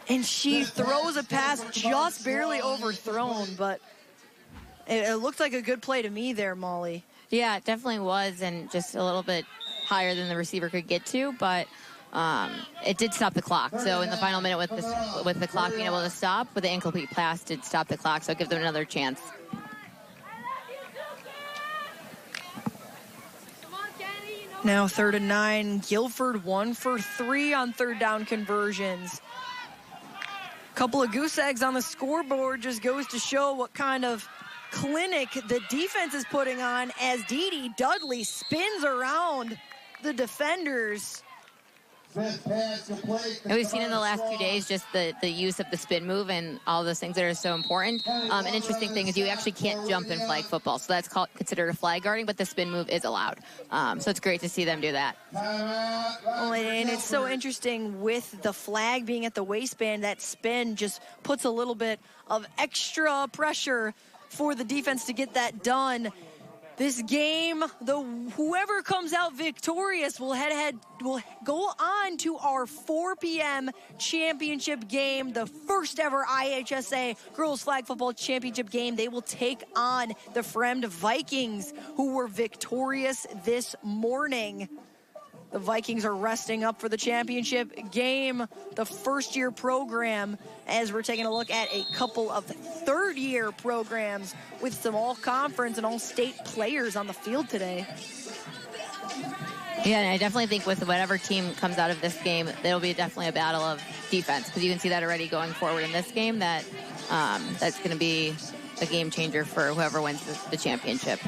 And she throws a pass just barely overthrown, but it looked like a good play to me there, Molly. Yeah, it definitely was, and just a little bit higher than the receiver could get to, but it did stop the clock. So in the final minute with the clock being able to stop, with the incomplete pass did stop the clock, so give them another chance. Now 3rd and 9, Guilford 1 for 3 on 3rd down conversions. Couple of goose eggs on the scoreboard just goes to show what kind of clinic the defense is putting on as Dee Dudley spins around the defenders. And we've seen in the last 2 days just the use of the spin move and all those things that are so important. An interesting thing is you actually can't jump in flag football, so that's considered a flag guarding, but the spin move is allowed. So it's great to see them do that. Well, and it's so interesting with the flag being at the waistband, that spin just puts a little bit of extra pressure for the defense to get that done. This game, whoever comes out victorious will go on to our 4 p.m. championship game, the first ever IHSA Girls Flag Football Championship game. They will take on the Fremd Vikings, who were victorious this morning. The Vikings are resting up for the championship game, the first-year program, as we're taking a look at a couple of third-year programs with some all-conference and all-state players on the field today. Yeah, and I definitely think with whatever team comes out of this game, it'll be definitely a battle of defense, because you can see that already going forward in this game, that that's going to be a game changer for whoever wins the championship.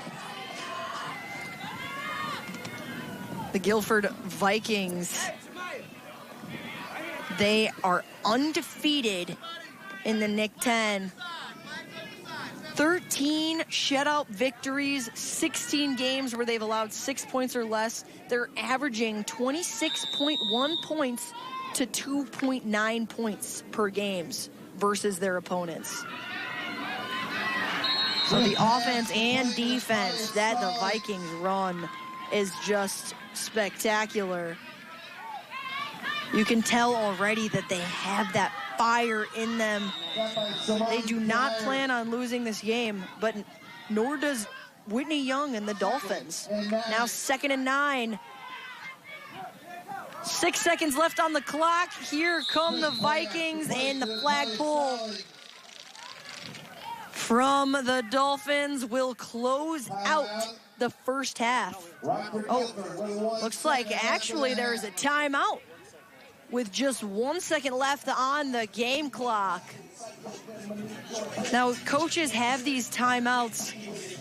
The Guilford Vikings, they are undefeated in the NIC 10. 13 shutout victories, 16 games where they've allowed 6 points or less. They're averaging 26.1 points to 2.9 points per games versus their opponents. So the offense and defense that the Vikings run is just spectacular. You can tell already that they have that fire in them. They do not plan on losing this game, but nor does Whitney Young and the Dolphins. Now 2nd and 9. 6 seconds left on the clock. Here come the Vikings and the flag pull from the Dolphins will close out the first half. Oh, looks like actually there's a timeout with just 1 second left on the game clock. Now, coaches have these timeouts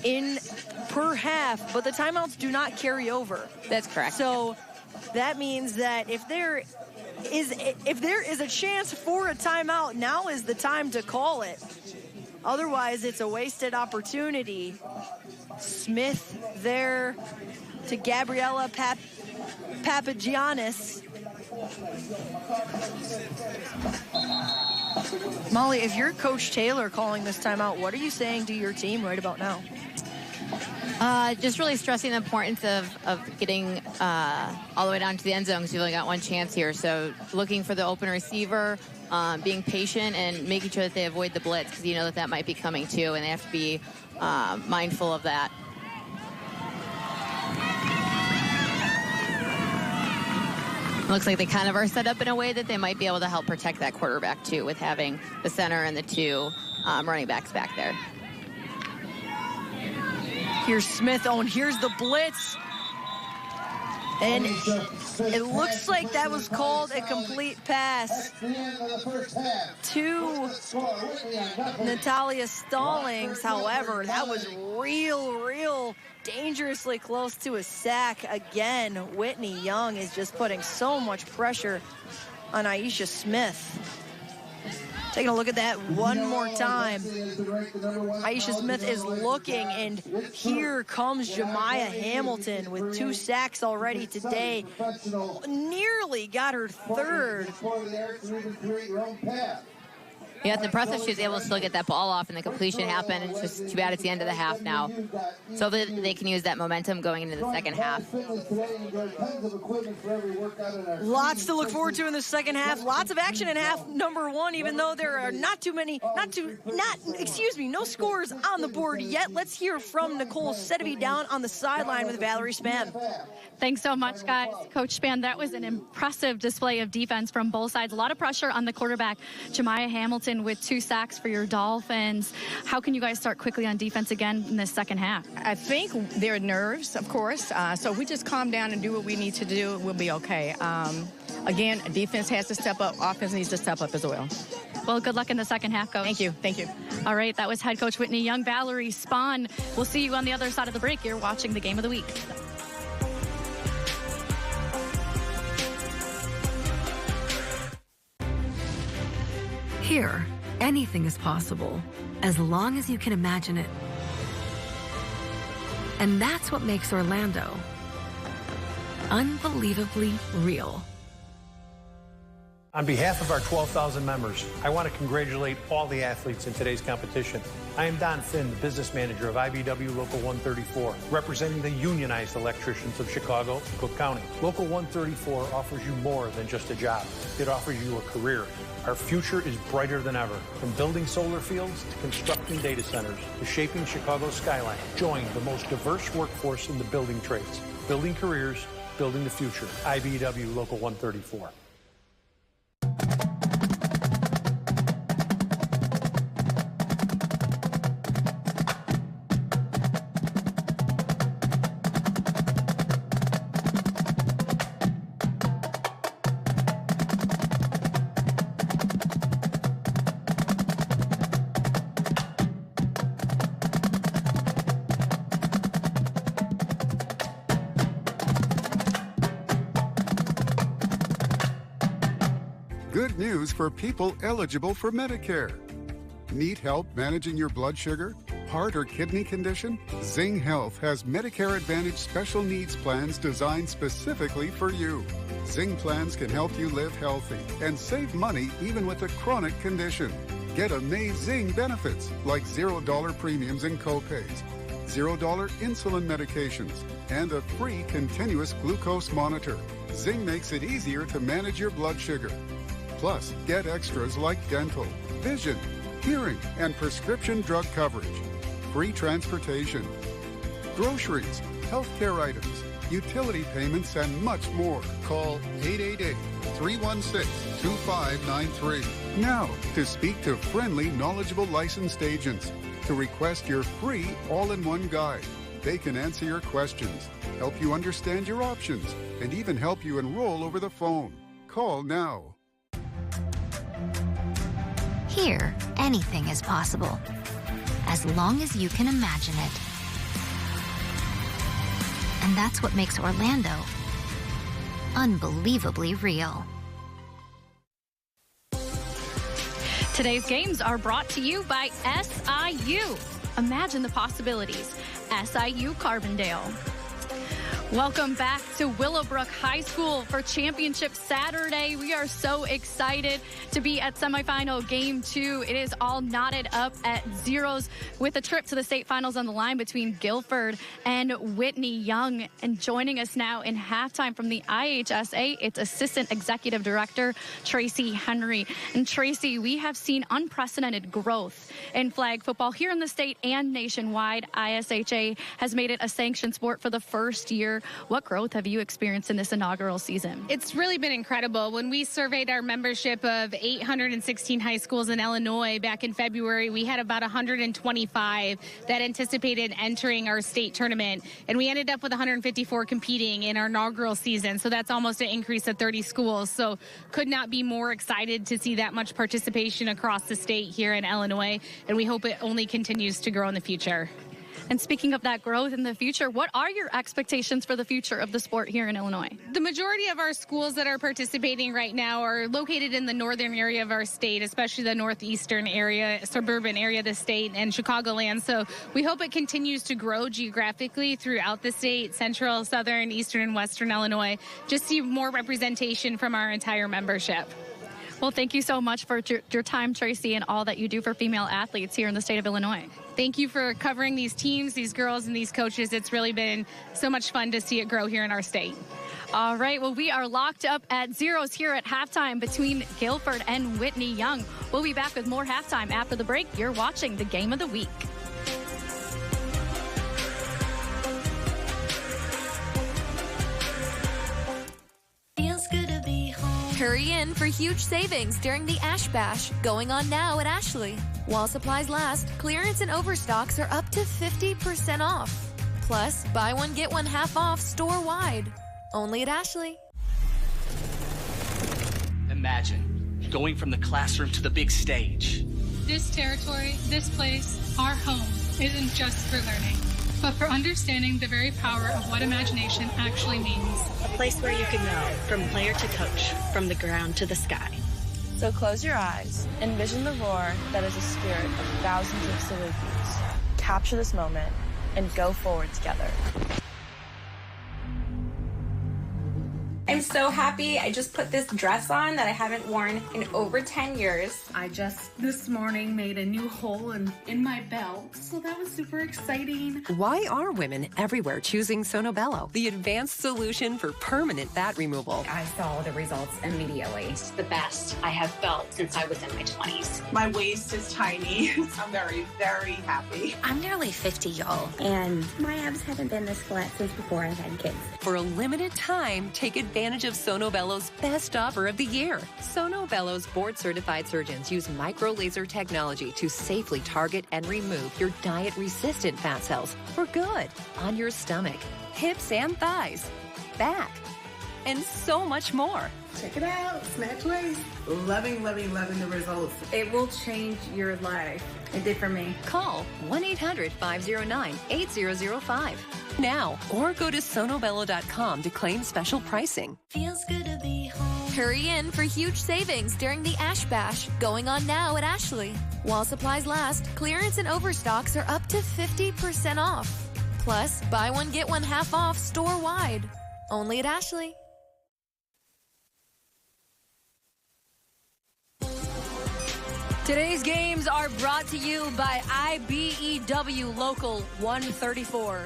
in per half, but the timeouts do not carry over. That's correct. So that means that if there is a chance for a timeout, now is the time to call it. Otherwise, it's a wasted opportunity. Smith there to Gabriella Papagiannis. Molly, if you're Coach Taylor calling this timeout, what are you saying to your team right about now? Just really stressing the importance of getting all the way down to the end zone, because you've only got one chance here. So looking for the open receiver, being patient, and making sure that they avoid the blitz, because you know that might be coming too, and they have to be mindful of that. Looks like they kind of are set up in a way that they might be able to help protect that quarterback too, with having the center and the two running backs back there. Here's Smith. Oh, and here's the blitz. And it looks like that was called a complete pass to Natalia Stallings. However, that was real dangerously close to a sack again. Whitney Young is just putting so much pressure on IHSA Smith. Taking a look at that one more time. IHSA Smith is looking, and here comes Jemiah Hamilton with 2 sacks already today. Nearly got her third. Yeah, it's impressive she was able to still get that ball off and the completion happened. It's just too bad it's the end of the half now. So they can use that momentum going into the second half. Lots to look forward to in the second half. Lots of action in half number 1, even though there are no scores on the board yet. Let's hear from Nicole Sedeby down on the sideline with Valerie Spann. Thanks so much, guys. Coach Spann, that was an impressive display of defense from both sides. A lot of pressure on the quarterback, Jemiah Hamilton, with 2 sacks for your Dolphins. How can you guys start quickly on defense again in this second half? I think there are nerves, of course. So if we just calm down and do what we need to do, we'll be okay. Again, defense has to step up. Offense needs to step up as well. Well, good luck in the second half, Coach. Thank you. Thank you. All right, that was head coach Whitney Young. Valerie Spann. We'll see you on the other side of the break. You're watching the Game of the Week. Here, anything is possible, as long as you can imagine it. And that's what makes Orlando unbelievably real. On behalf of our 12,000 members, I want to congratulate all the athletes in today's competition. I am Don Finn, the business manager of IBW Local 134, representing the unionized electricians of Chicago and Cook County. Local 134 offers you more than just a job. It offers you a career. Our future is brighter than ever. From building solar fields to constructing data centers to shaping Chicago's skyline. Join the most diverse workforce in the building trades. Building careers, building the future. IBW Local 134. Good news for people eligible for Medicare. Need help managing your blood sugar, heart or kidney condition? Zing Health has Medicare Advantage special needs plans designed specifically for you. Zing plans can help you live healthy and save money even with a chronic condition. Get amazing benefits like $0 premiums and copays, $0 insulin medications, and a free continuous glucose monitor. Zing makes it easier to manage your blood sugar. Plus, get extras like dental, vision, hearing, and prescription drug coverage, free transportation, groceries, healthcare items, utility payments, and much more. Call 888-316-2593 now to speak to friendly, knowledgeable licensed agents. to request your free all-in-one guide. They can answer your questions, help you understand your options, and even help you enroll over the phone. Call now. Here, anything is possible, as long as you can imagine it. And that's what makes Orlando unbelievably real. Today's games are brought to you by SIU. Imagine the possibilities. SIU Carbondale. Welcome back to Willowbrook High School for Championship Saturday. We are so excited to be at semifinal game 2. It is all knotted up at zeros with a trip to the state finals on the line between Guilford and Whitney Young. And joining us now in halftime from the IHSA, it's Assistant Executive Director Tracy Henry. And Tracy, we have seen unprecedented growth in flag football here in the state and nationwide. ISHA has made it a sanctioned sport for the first year. What growth have you experienced in this inaugural season? It's really been incredible. When we surveyed our membership of 816 high schools in Illinois back in February, we had about 125 that anticipated entering our state tournament, and we ended up with 154 competing in our inaugural season. So that's almost an increase of 30 schools. So could not be more excited to see that much participation across the state here in Illinois, and we hope it only continues to grow in the future. And speaking of that growth in the future, what are your expectations for the future of the sport here in Illinois? The majority of our schools that are participating right now are located in the northern area of our state, especially the northeastern area, suburban area of the state, and Chicagoland. So we hope it continues to grow geographically throughout the state, central, southern, eastern, and western Illinois. Just see more representation from our entire membership. Well, thank you so much for your time, Tracy, and all that you do for female athletes here in the state of Illinois. Thank you for covering these teams, these girls, and these coaches. It's really been so much fun to see it grow here in our state. All right, well, we are locked up at zeros here at halftime between Guilford and Whitney Young. We'll be back with more halftime after the break. You're watching the Game of the Week. Feels good to be home. Hurry in for huge savings during the Ash Bash, going on now at Ashley. While supplies last, clearance and overstocks are up to 50% off. Plus, buy one, get one half off store-wide. Only at Ashley. Imagine going from the classroom to the big stage. This territory, this place, our home, isn't just for learning, but for understanding the very power of what imagination actually means. A place where you can know, from player to coach, from the ground to the sky. So close your eyes, envision the roar that is a spirit of thousands of salutes. Capture this moment and go forward together. I'm so happy. I just put this dress on that I haven't worn in over 10 years. I just this morning made a new hole in my belt, so that was super exciting. Why are women everywhere choosing Sonobello, the advanced solution for permanent fat removal? I saw the results immediately. It's the best I have felt since I was in my 20s. My waist is tiny. I'm very, very happy. I'm nearly 50, y'all, and my abs haven't been this flat since before I've had kids. For a limited time, take advantage of Sonobello's best offer of the year. Sonobello's board-certified surgeons use micro-laser technology to safely target and remove your diet-resistant fat cells for good on your stomach, hips and thighs, back, and so much more. Check it out. Snatch waist. Loving the results. It will change your life. It did for me. Call 1-800-509-8005 now or go to sonobello.com to claim special pricing. Feels good to be home. Hurry in for huge savings during the Ash Bash, going on now at Ashley. While supplies last, clearance and overstocks are up to 50% off. Plus, buy one, get one half off store-wide. Only at Ashley. Today's games are brought to you by IBEW Local 134.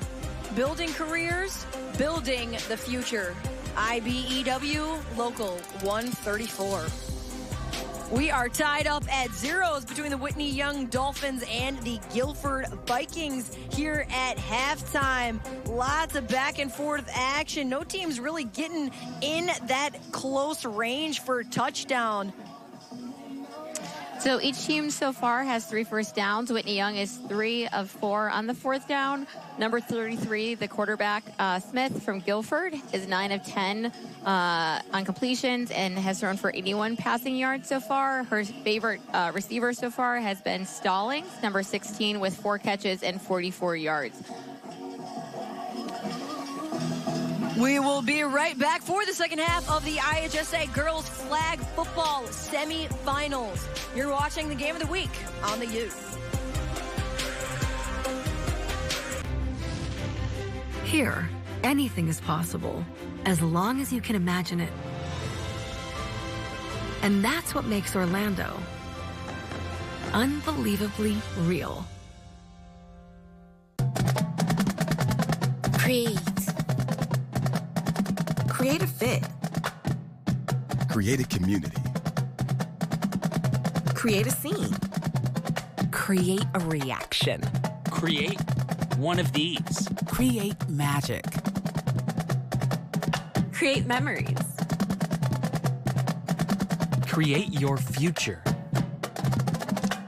Building careers, building the future. IBEW Local 134. We are tied up at zeros between the Whitney Young Dolphins and the Guilford Vikings here at halftime. Lots of back and forth action. No team's really getting in that close range for a touchdown. So each team so far has 3 first downs. Whitney Young is 3 of 4 on the 4th down. Number 33, the quarterback, Smith from Guilford, is 9 of 10 on completions and has thrown for 81 passing yards so far. Her favorite receiver so far has been Stallings, number 16, with 4 catches and 44 yards. We will be right back for the second half of the IHSA Girls Flag Football Semifinals. You're watching the Game of the Week on the U. Here, anything is possible, as long as you can imagine it. And that's what makes Orlando unbelievably real. Create. Create a fit. Create a community. Create a scene. Create a reaction. Create one of these. Create magic. Create memories. Create your future.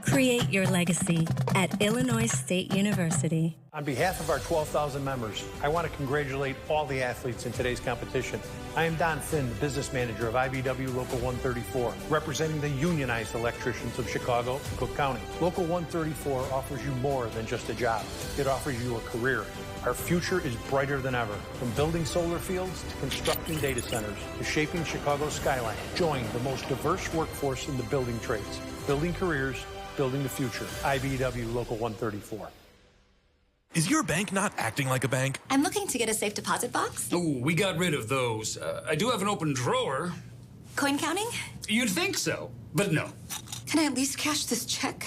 Create your legacy at Illinois State University. On behalf of our 12,000 members, I want to congratulate all the athletes in today's competition. I am Don Finn, the business manager of IBW Local 134, representing the unionized electricians of Chicago and Cook County. Local 134 offers you more than just a job. It offers you a career. Our future is brighter than ever. From building solar fields to constructing data centers to shaping Chicago's skyline. Join the most diverse workforce in the building trades. Building careers, building the future. IBW Local 134. Is your bank not acting like a bank? I'm looking to get a safe deposit box. Oh, we got rid of those. I do have an open drawer. Coin counting? You'd think so, but no. Can I at least cash this check?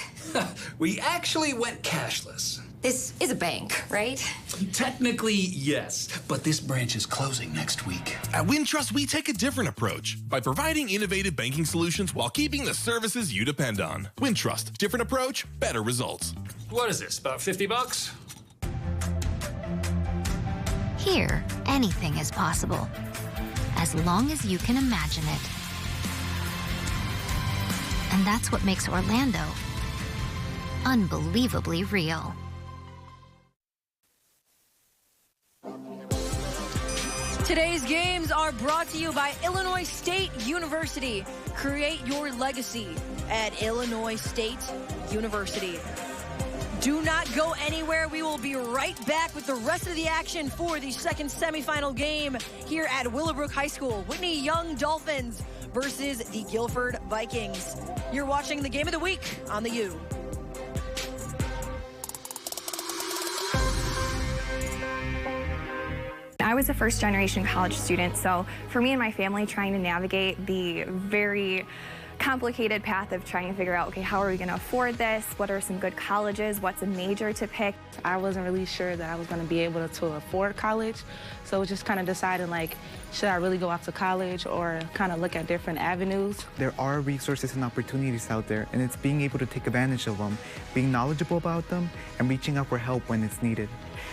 We actually went cashless. This is a bank, right? Technically, yes, but this branch is closing next week. At Wintrust, we take a different approach by providing innovative banking solutions while keeping the services you depend on. Wintrust, different approach, better results. What is this, about $50? Here, anything is possible, as long as you can imagine it. And that's what makes Orlando unbelievably real. Today's games are brought to you by Illinois State University. Create your legacy at Illinois State University. Do not go anywhere. We will be right back with the rest of the action for the second semifinal game here at Willowbrook High School. Whitney Young Dolphins versus the Guilford Vikings. You're watching the Game of the Week on the U. I was a first-generation college student, so for me and my family, trying to navigate the very complicated path of trying to figure out, okay, how are we going to afford this? What are some good colleges? What's a major to pick? I wasn't really sure that I was going to be able to afford college, so just kind of deciding, like, should I really go off to college or kind of look at different avenues? There are resources and opportunities out there, and it's being able to take advantage of them, being knowledgeable about them, and reaching out for help when it's needed.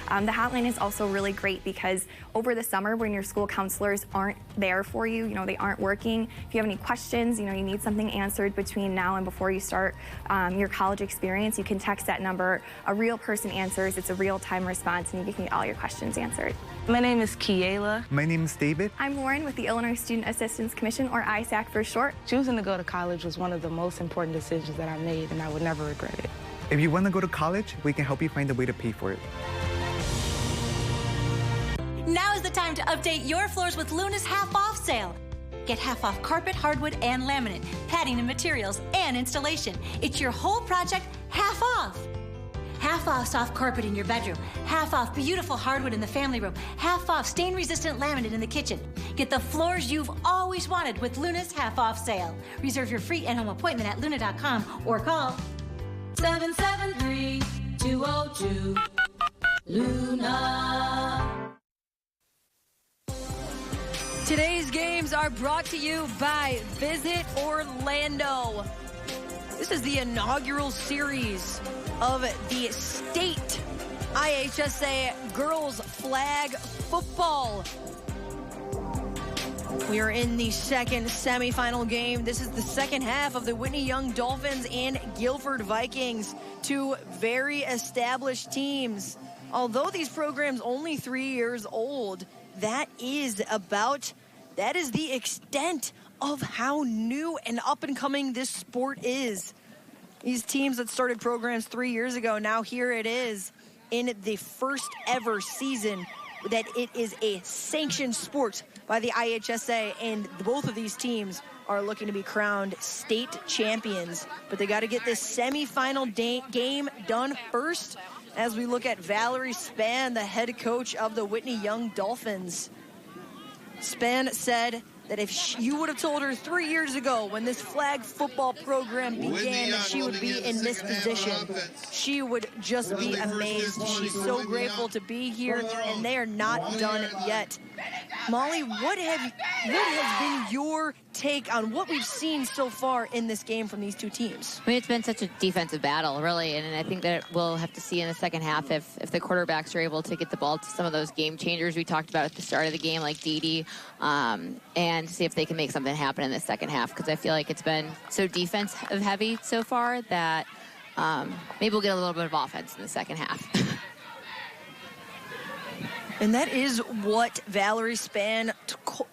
The hotline is also really great because over the summer when your school counselors aren't there for you, they aren't working, if you have any questions, you need something answered between now and before you start your college experience, you can text that number. A real person answers. It's a real-time response, and you can get all your questions answered. My name is Kiela. My name is David. I'm Lauren with the Illinois Student Assistance Commission, or ISAC for short. Choosing to go to college was one of the most important decisions that I made, and I would never regret it. If you want to go to college, we can help you find a way to pay for it. Now is the time to update your floors with Luna's half-off sale. Get half-off carpet, hardwood, and laminate, padding and materials, and installation. It's your whole project half off. Half off soft carpet in your bedroom. Half off beautiful hardwood in the family room. Half off stain-resistant laminate in the kitchen. Get the floors you've always wanted with Luna's half-off sale. Reserve your free in-home appointment at luna.com or call 773-202-LUNA. Today's games are brought to you by Visit Orlando. This is the inaugural series of the state IHSA Girls Flag Football. We are in the second semifinal game. This is the second half of the Whitney Young Dolphins and Guilford Vikings, two very established teams. Although these programs only 3 years old, that is the extent of how new and up and coming this sport is. These teams that started programs 3 years ago, now here it is in the first ever season that it is a sanctioned sport by the IHSA, and both of these teams are looking to be crowned state champions. But they got to get this semifinal game done first as we look at Valerie Spann, the head coach of the Whitney Young Dolphins. Spann said that if you would have told her 3 years ago when this flag football program began that she would be in this position, she would just be amazed. She's so grateful to be here, and they are not done yet. Molly, what has been your take on what we've seen so far in this game from these two teams? I mean, it's been such a defensive battle, really, and I think that we'll have to see in the second half if the quarterbacks are able to get the ball to some of those game changers we talked about at the start of the game, like Dee, and see if they can make something happen in the second half, because I feel like it's been so defensive heavy so far that maybe we'll get a little bit of offense in the second half. And that is what Valerie Spann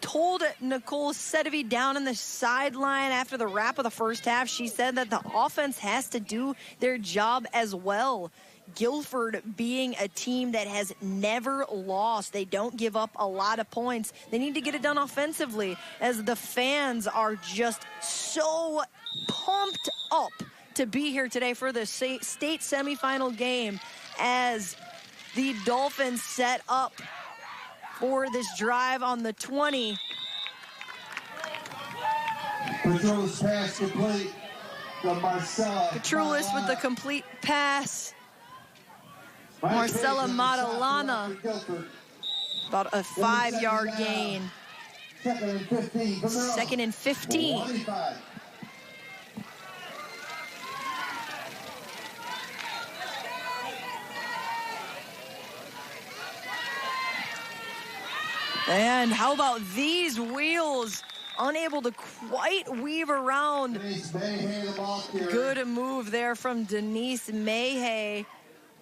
told Nicole Sedevy down on the sideline after the wrap of the first half. She said that the offense has to do their job as well. Guilford being a team that has never lost. They don't give up a lot of points. They need to get it done offensively, as the fans are just so pumped up to be here today for the state semifinal game, as the Dolphins set up for this drive on the 20. Petrulis pass complete from Marcella. Petrulis with the complete pass. Marcella Matalana. About a 5-yard gain. Second and 15. And how about these wheels? Unable to quite weave around. Good move there from Denise Mayhay.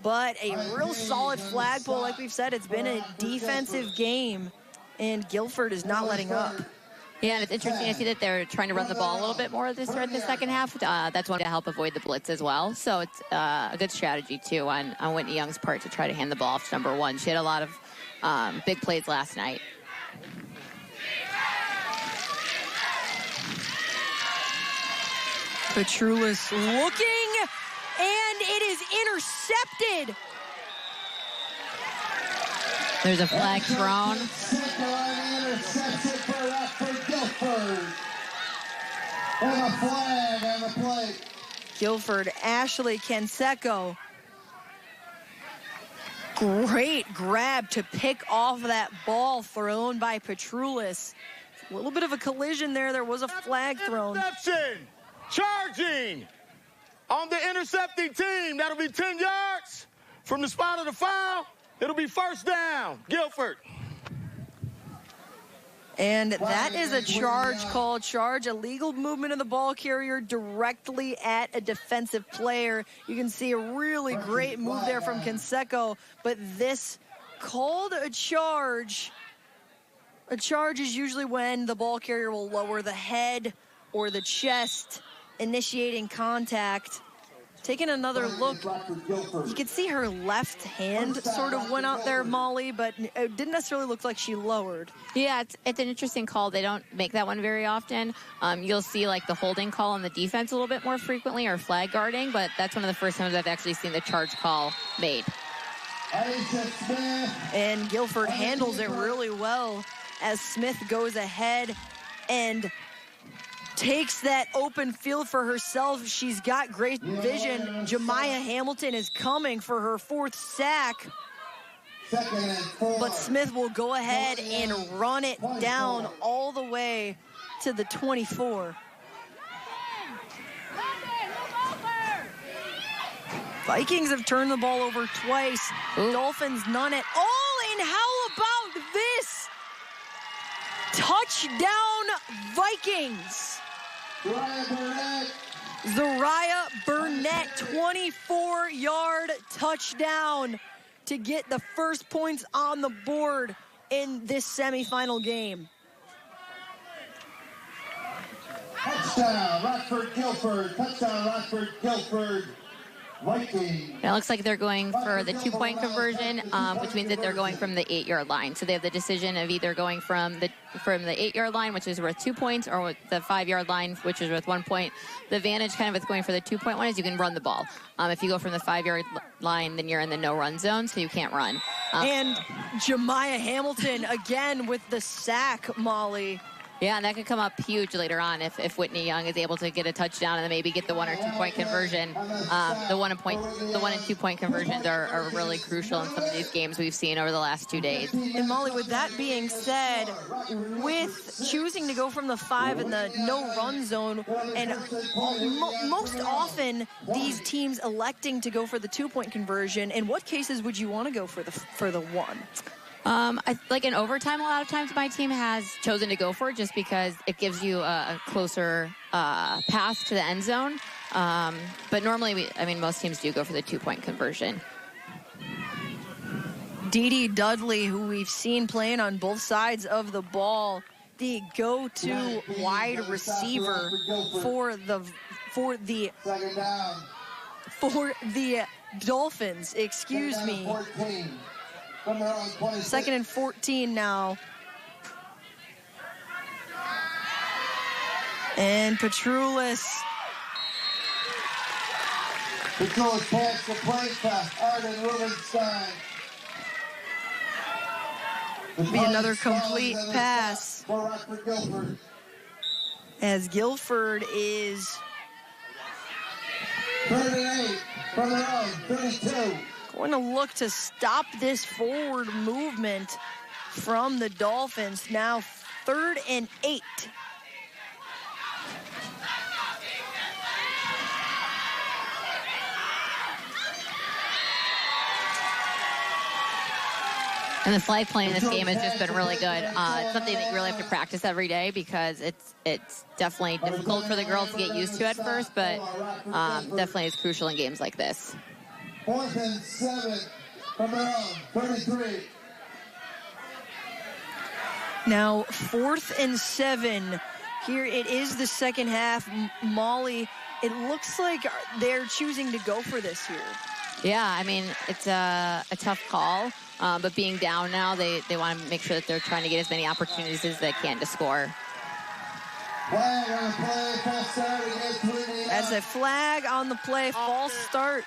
But a real solid flagpole. Like we've said, it's been a defensive game, and Guilford is not letting up. Yeah, and it's interesting to see that they're trying to run the ball a little bit more this in the second half. That's one to help avoid the blitz as well. So it's a good strategy, too, on Whitney Young's part to try to hand the ball off to number one. She had a lot of big plays last night. Petrulis looking, and it is intercepted. There's a flag thrown. And a flag on the play. Guilford, Ashley Canseco. Great grab to pick off that ball thrown by Petrulis. A little bit of a collision there. There was a flag thrown. Interception! Charging on the intercepting team. That'll be 10 yards from the spot of the foul. It'll be first down, Guilford. And that is a charge called charge, illegal movement of the ball carrier directly at a defensive player. You can see a really great move there from Canseco, but this called a charge. A charge is usually when the ball carrier will lower the head or the chest, initiating contact. Taking another look, you could see her left hand sort of went out there, Molly, but it didn't necessarily look like she lowered. Yeah, it's an interesting call. They don't make that one very often. You'll see like the holding call on the defense a little bit more frequently, or flag guarding, but that's one of the first times I've actually seen the charge call made. And Guilford handles it really well as Smith goes ahead and takes that open field for herself. She's got great vision. Jemiah Hamilton is coming for her fourth sack. But Smith will go ahead and run it down all the way to the 24. Vikings have turned the ball over twice. Dolphins none at all. And how about this? Touchdown, Vikings. Zariah Burnett, 24-yard touchdown to get the first points on the board in this semifinal game. Touchdown, Rockford, Guilford. Touchdown, Rockford, Guilford. Vikings. It looks like they're going for the 2-point conversion, which means that they're going from the 8-yard line. So they have the decision of either going from the 8-yard line, which is worth 2 points, or with the 5-yard line, which is worth 1 point. The advantage kind of with going for the 2-point one is you can run the ball. If you go from the 5-yard line, then you're in the no-run zone, so you can't run. And Jemiah Hamilton again with the sack, Molly. Yeah, and that could come up huge later on if Whitney Young is able to get a touchdown and then maybe get the 1 or 2 point conversion. The 1 and 2 point conversions are really crucial in some of these games we've seen over the last 2 days. And Molly, with that being said, with choosing to go from the 5 in the no-run zone, and most often these teams electing to go for the 2-point conversion, in what cases would you want to go for the 1? Like in overtime, a lot of times my team has chosen to go for it just because it gives you a closer pass to the end zone. But normally, most teams do go for the 2-point conversion. Dee Dudley, who we've seen playing on both sides of the ball, the go-to wide receiver for the Dolphins. Excuse me. 2nd and 14 now. And Petroulis. Petroulis pass the play to Arden Rubenstein. Be another complete pass. As Guilford is 38 from their own 32. Going to look to stop this forward movement from the Dolphins. Now 3rd and 8. And the flag play in this game has just been really good. It's something that you really have to practice every day because it's definitely difficult for the girls to get used to at first, but definitely is crucial in games like this. 4th and 7 from their own 33. Now 4th and 7. Here it is the second half. Molly, it looks like they're choosing to go for this here. Yeah, it's a tough call, but being down now, they want to make sure that they're trying to get as many opportunities as they can to score. Flag on the play, false start against Whitney. That's a flag on the play, false start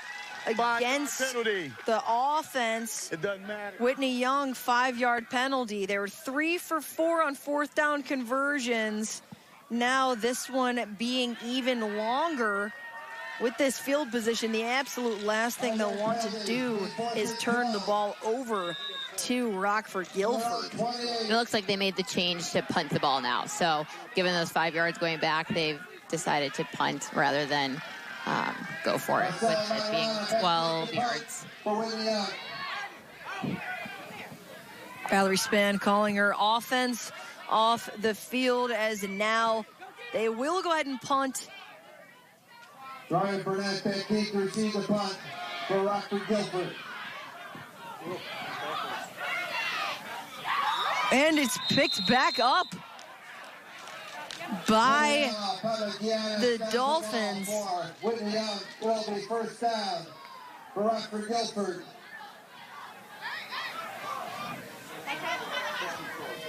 against the offense. It doesn't matter. Whitney Young, 5-yard penalty. They were 3 for 4 on 4th down conversions. Now this one being even longer with this field position. The absolute last thing they'll want to do is turn the ball over to Rockford Guilford. It looks like they made the change to punt the ball now. So given those 5 yards going back, they've decided to punt rather than go for it, with it being 12 yards. Valerie Spann calling her offense off the field, as now they will go ahead and punt. Ryan Burnett back deep to receive the punt for Rockford Guilford. And it's picked back up by the Dolphins. Whitney Young will be first down for Rockford Guilford.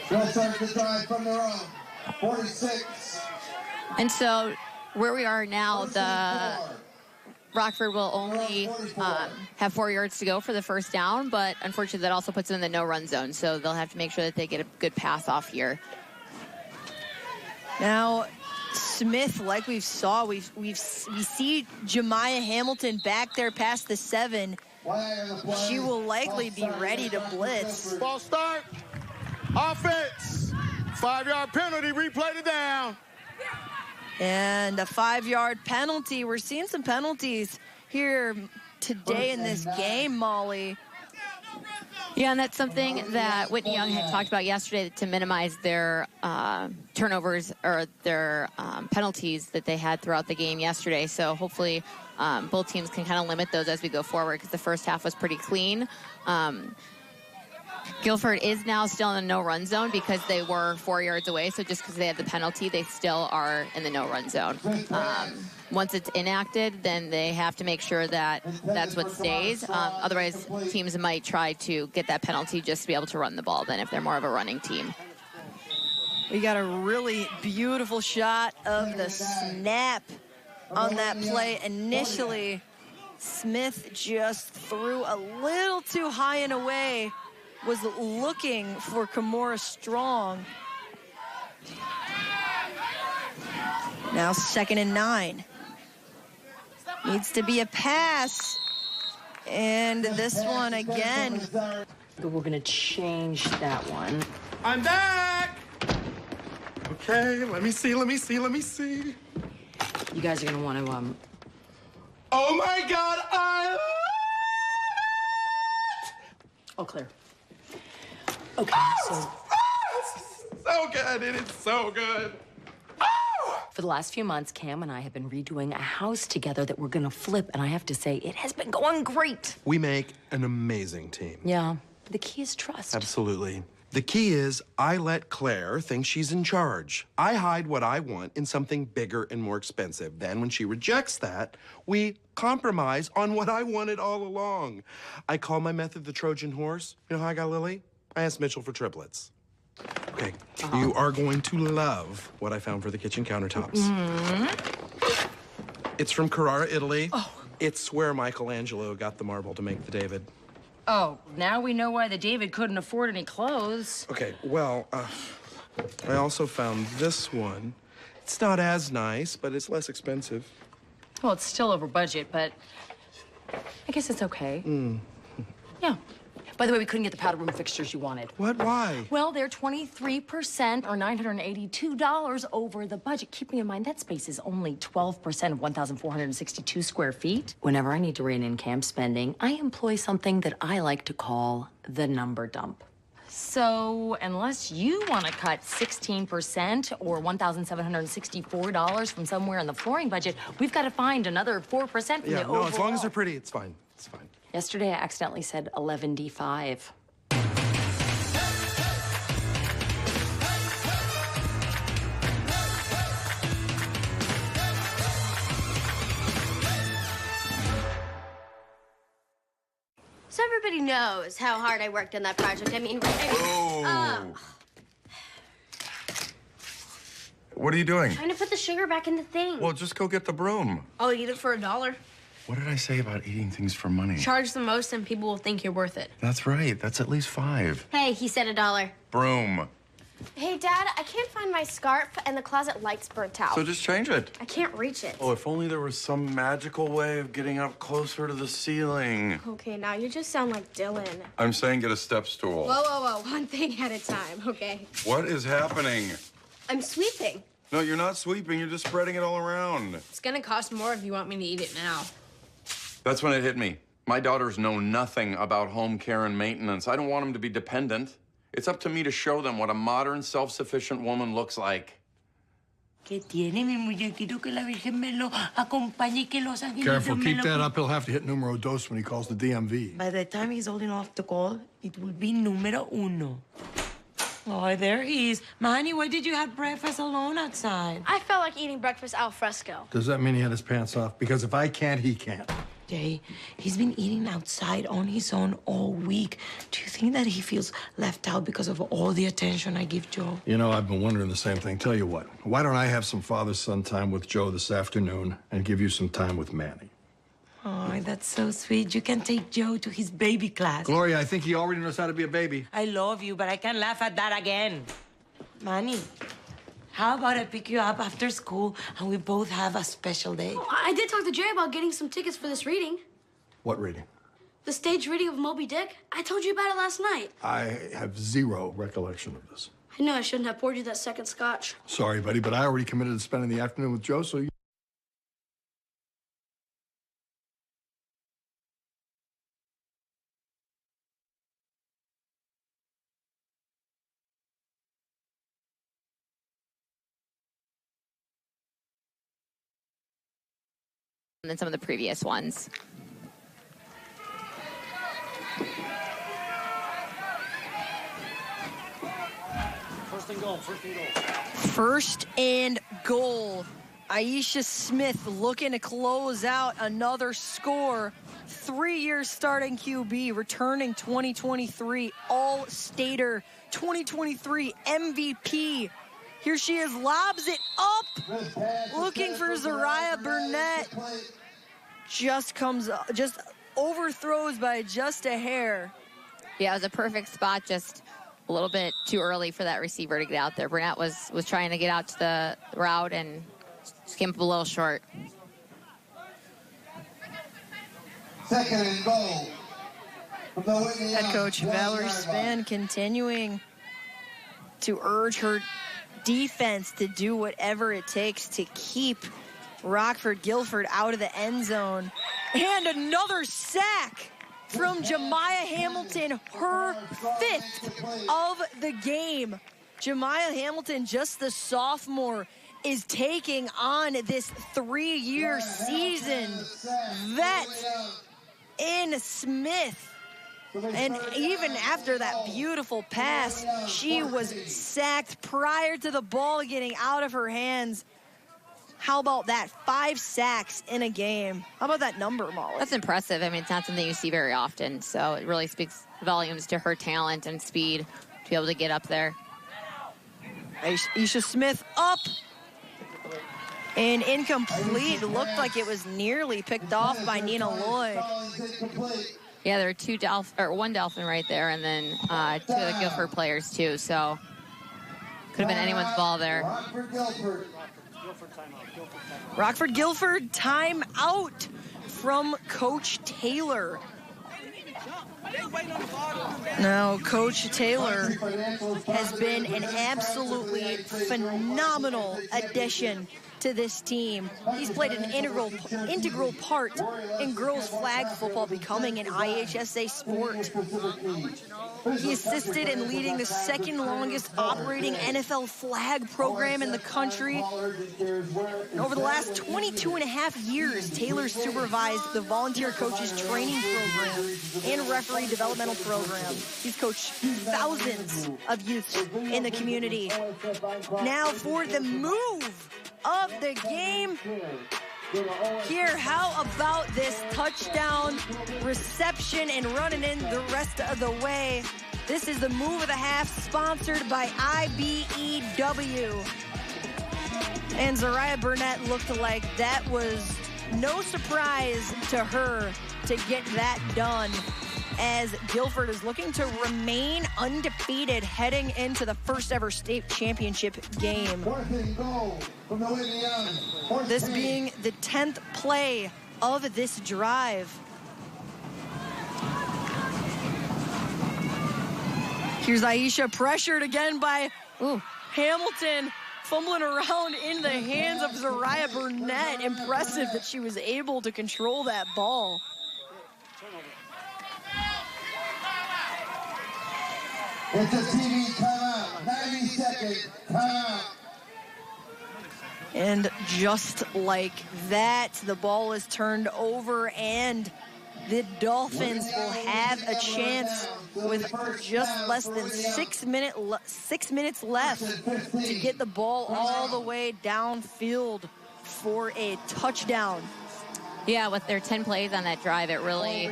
They'll start the drive from their own 46. And so where we are now, the Rockford will only have 4 yards to go for the first down, but unfortunately that also puts them in the no-run zone, so they'll have to make sure that they get a good pass off here. Now, Smith, like we see Jemiah Hamilton back there past the 7. She will likely be ready to blitz. Ball start. Offense. 5-yard penalty. Replay the down. And a 5-yard penalty. We're seeing some penalties here today in this game, Molly. Yeah, and that's something that Whitney Young had talked about yesterday to minimize their turnovers or their penalties that they had throughout the game yesterday. So hopefully both teams can kind of limit those as we go forward, because the first half was pretty clean. Guilford is now still in the no-run zone because they were 4 yards away. So just because they had the penalty, they still are in the no-run zone. Once it's enacted, then they have to make sure that that's what stays. Otherwise, teams might try to get that penalty just to be able to run the ball then if they're more of a running team. We got a really beautiful shot of the snap on that play. Initially, Smith just threw a little too high and away. Was looking for Kimora Strong. Now 2nd and 9. Needs to be a pass. And this one again. We're gonna change that one. I'm back! Okay, let me see. You guys are gonna want to, Oh my God, I love it! All clear. Okay, so... So good, it is so good. For the last few months, Cam and I have been redoing a house together that we're gonna flip, and I have to say, it has been going great. We make an amazing team. Yeah, the key is trust. Absolutely. The key is I let Claire think she's in charge. I hide what I want in something bigger and more expensive. Then when she rejects that, we compromise on what I wanted all along. I call my method the Trojan horse. You know how I got Lily? I asked Mitchell for triplets. Okay, you are going to love what I found for the kitchen countertops. It's from Carrara, Italy. It's where Michelangelo got the marble to make the David. Oh, now we know why the David couldn't afford any clothes. Okay, well, I also found this one. It's not as nice, but it's less expensive. Well, it's still over budget, but I guess it's okay. Yeah. By the way, we couldn't get the powder room fixtures you wanted. What? Why? Well, they're 23% or $982 over the budget. Keeping in mind that space is only 12% of 1,462 square feet. Whenever I need to rein in camp spending, I employ something that I like to call the number dump. So unless you want to cut 16% or $1,764 from somewhere in the flooring budget, we've got to find another 4% from the overall. No, as long as they're pretty, it's fine. It's fine. Yesterday, I accidentally said 11D5. So everybody knows how hard I worked on that project. I mean, What are you doing? trying to put the sugar back in the thing. Well, just go get the broom. I'll eat it for $1. What did I say about eating things for money? Charge the most and people will think you're worth it. That's right. That's at least 5. Hey, he said $1. Broom. Hey, Dad, I can't find my scarf and the closet lights burnt out. So just change it. I can't reach it. Oh, if only there was some magical way of getting up closer to the ceiling. Okay, now you just sound like Dylan. I'm saying get a step stool. Whoa. One thing at a time, okay? What is happening? I'm sweeping. No, you're not sweeping. You're just spreading it all around. It's gonna cost more if you want me to eat it now. That's when it hit me. My daughters know nothing about home care and maintenance. I don't want them to be dependent. It's up to me to show them what a modern, self-sufficient woman looks like. Careful, keep that up. He'll have to hit numero dos when he calls the DMV. By the time he's old enough to call, it will be numero uno. Oh, there he is. Manny, why did you have breakfast alone outside? I felt like eating breakfast al fresco. Does that mean he had his pants off? Because if I can't, he can't. Jay, he's been eating outside on his own all week. Do you think that he feels left out because of all the attention I give Joe? You know, I've been wondering the same thing. Tell you what, why don't I have some father-son time with Joe this afternoon and give you some time with Manny? Oh, that's so sweet. You can take Joe to his baby class. Gloria, I think he already knows how to be a baby. I love you, but I can't laugh at that again. Manny, how about I pick you up after school and we both have a special day? Oh, I did talk to Jay about getting some tickets for this reading. What reading? The stage reading of Moby Dick. I told you about it last night. I have zero recollection of this. I know I shouldn't have poured you that second scotch. Sorry, buddy, but I already committed to spending the afternoon with Joe, so you than some of the previous ones. First and goal. First and goal. IHSA Smith looking to close out another score. 3-year starting QB, returning 2023 All-Stater, 2023 MVP. Here she is, lobs it up, looking for Zariah Burnett. Just overthrows by just a hair. Yeah, it was a perfect spot, just a little bit too early for that receiver to get out there. Burnett was trying to get out to the route and just came up a little short. Second and goal. Head coach Valerie Spann continuing to urge her defense to do whatever it takes to keep Rockford Guilford out of the end zone. And another sack from Jemiah Hamilton, her 5th of the game. Jemiah Hamilton, just the sophomore, is taking on this 3-year season vet in Smith. And even after that beautiful pass, she was sacked prior to the ball getting out of her hands. How about that? 5 sacks in a game. How about that number, Molly? That's impressive. I mean, it's not something you see very often, so it really speaks volumes to her talent and speed to be able to get up there. IHSA Smith up. And incomplete. Looked like it was nearly picked off by Nina Lloyd. Yeah, there are one Dolphin right there, and then 2 of the Guilford players too. So could have been anyone's ball there. Rockford Guilford timeout from Coach Taylor. Now, Coach Taylor has been an absolutely phenomenal addition to this team. He's played an integral part in girls flag football becoming an IHSA sport. He assisted in leading the second longest operating NFL flag program in the country. And over the last 22 and a half years, Taylor supervised the volunteer coaches training program and referee developmental program. He's coached thousands of youths in the community. Now for the move of the game. Here, how about this touchdown reception and running in the rest of the way? This is the move of the half, sponsored by IBEW. And Zariah Burnett looked like that was no surprise to her to get that done, as Guilford is looking to remain undefeated heading into the first ever state championship game. This being the 10th play of this drive. Here's IHSA, pressured again by Hamilton, fumbling around in the hands of Zariah Burnett. Impressive that she was able to control that ball. It's a TV timeout. 90-second timeout. And just like that, the ball is turned over, and the Dolphins will have a chance with just less than 6 minutes left to get the ball all the way downfield for a touchdown. Yeah, with their 10 plays on that drive, it really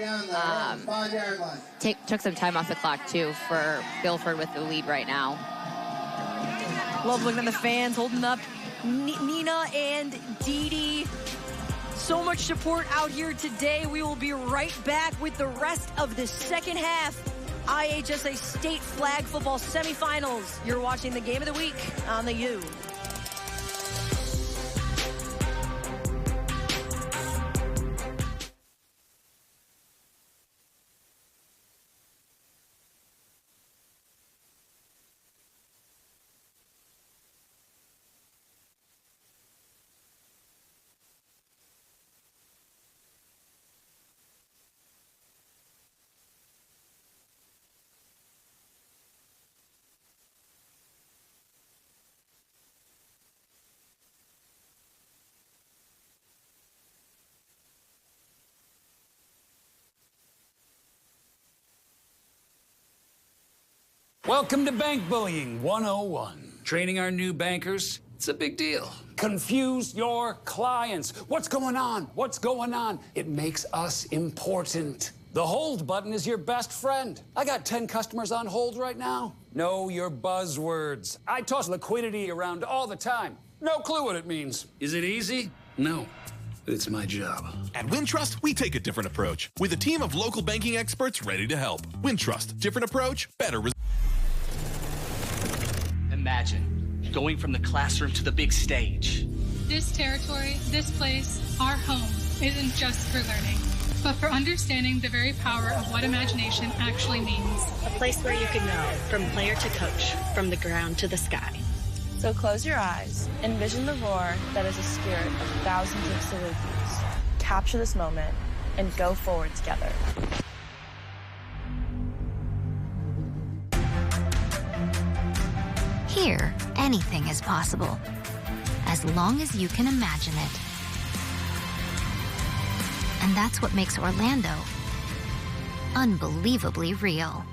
took some time off the clock, too, for Guilford with the lead right now. Love looking at the fans holding up Nina and Dee Dee. So much support out here today. We will be right back with the rest of the second half. IHSA State Flag Football Semifinals. You're watching the Game of the Week on the U. Welcome to Bank Bullying 101. Training our new bankers, it's a big deal. Confuse your clients. What's going on? What's going on? It makes us important. The hold button is your best friend. I got 10 customers on hold right now. Know your buzzwords. I toss liquidity around all the time. No clue what it means. Is it easy? No. It's my job. At Wintrust, we take a different approach with a team of local banking experts ready to help. Wintrust, different approach, better results. Imagine going from the classroom to the big stage. This territory, this place, our home, isn't just for learning, but for understanding the very power of what imagination actually means. A place where you can know from player to coach, from the ground to the sky. So close your eyes, envision the roar that is a spirit of thousands of Salukis. Capture this moment and go forward together. Here, anything is possible, as long as you can imagine it. And that's what makes Orlando unbelievably real.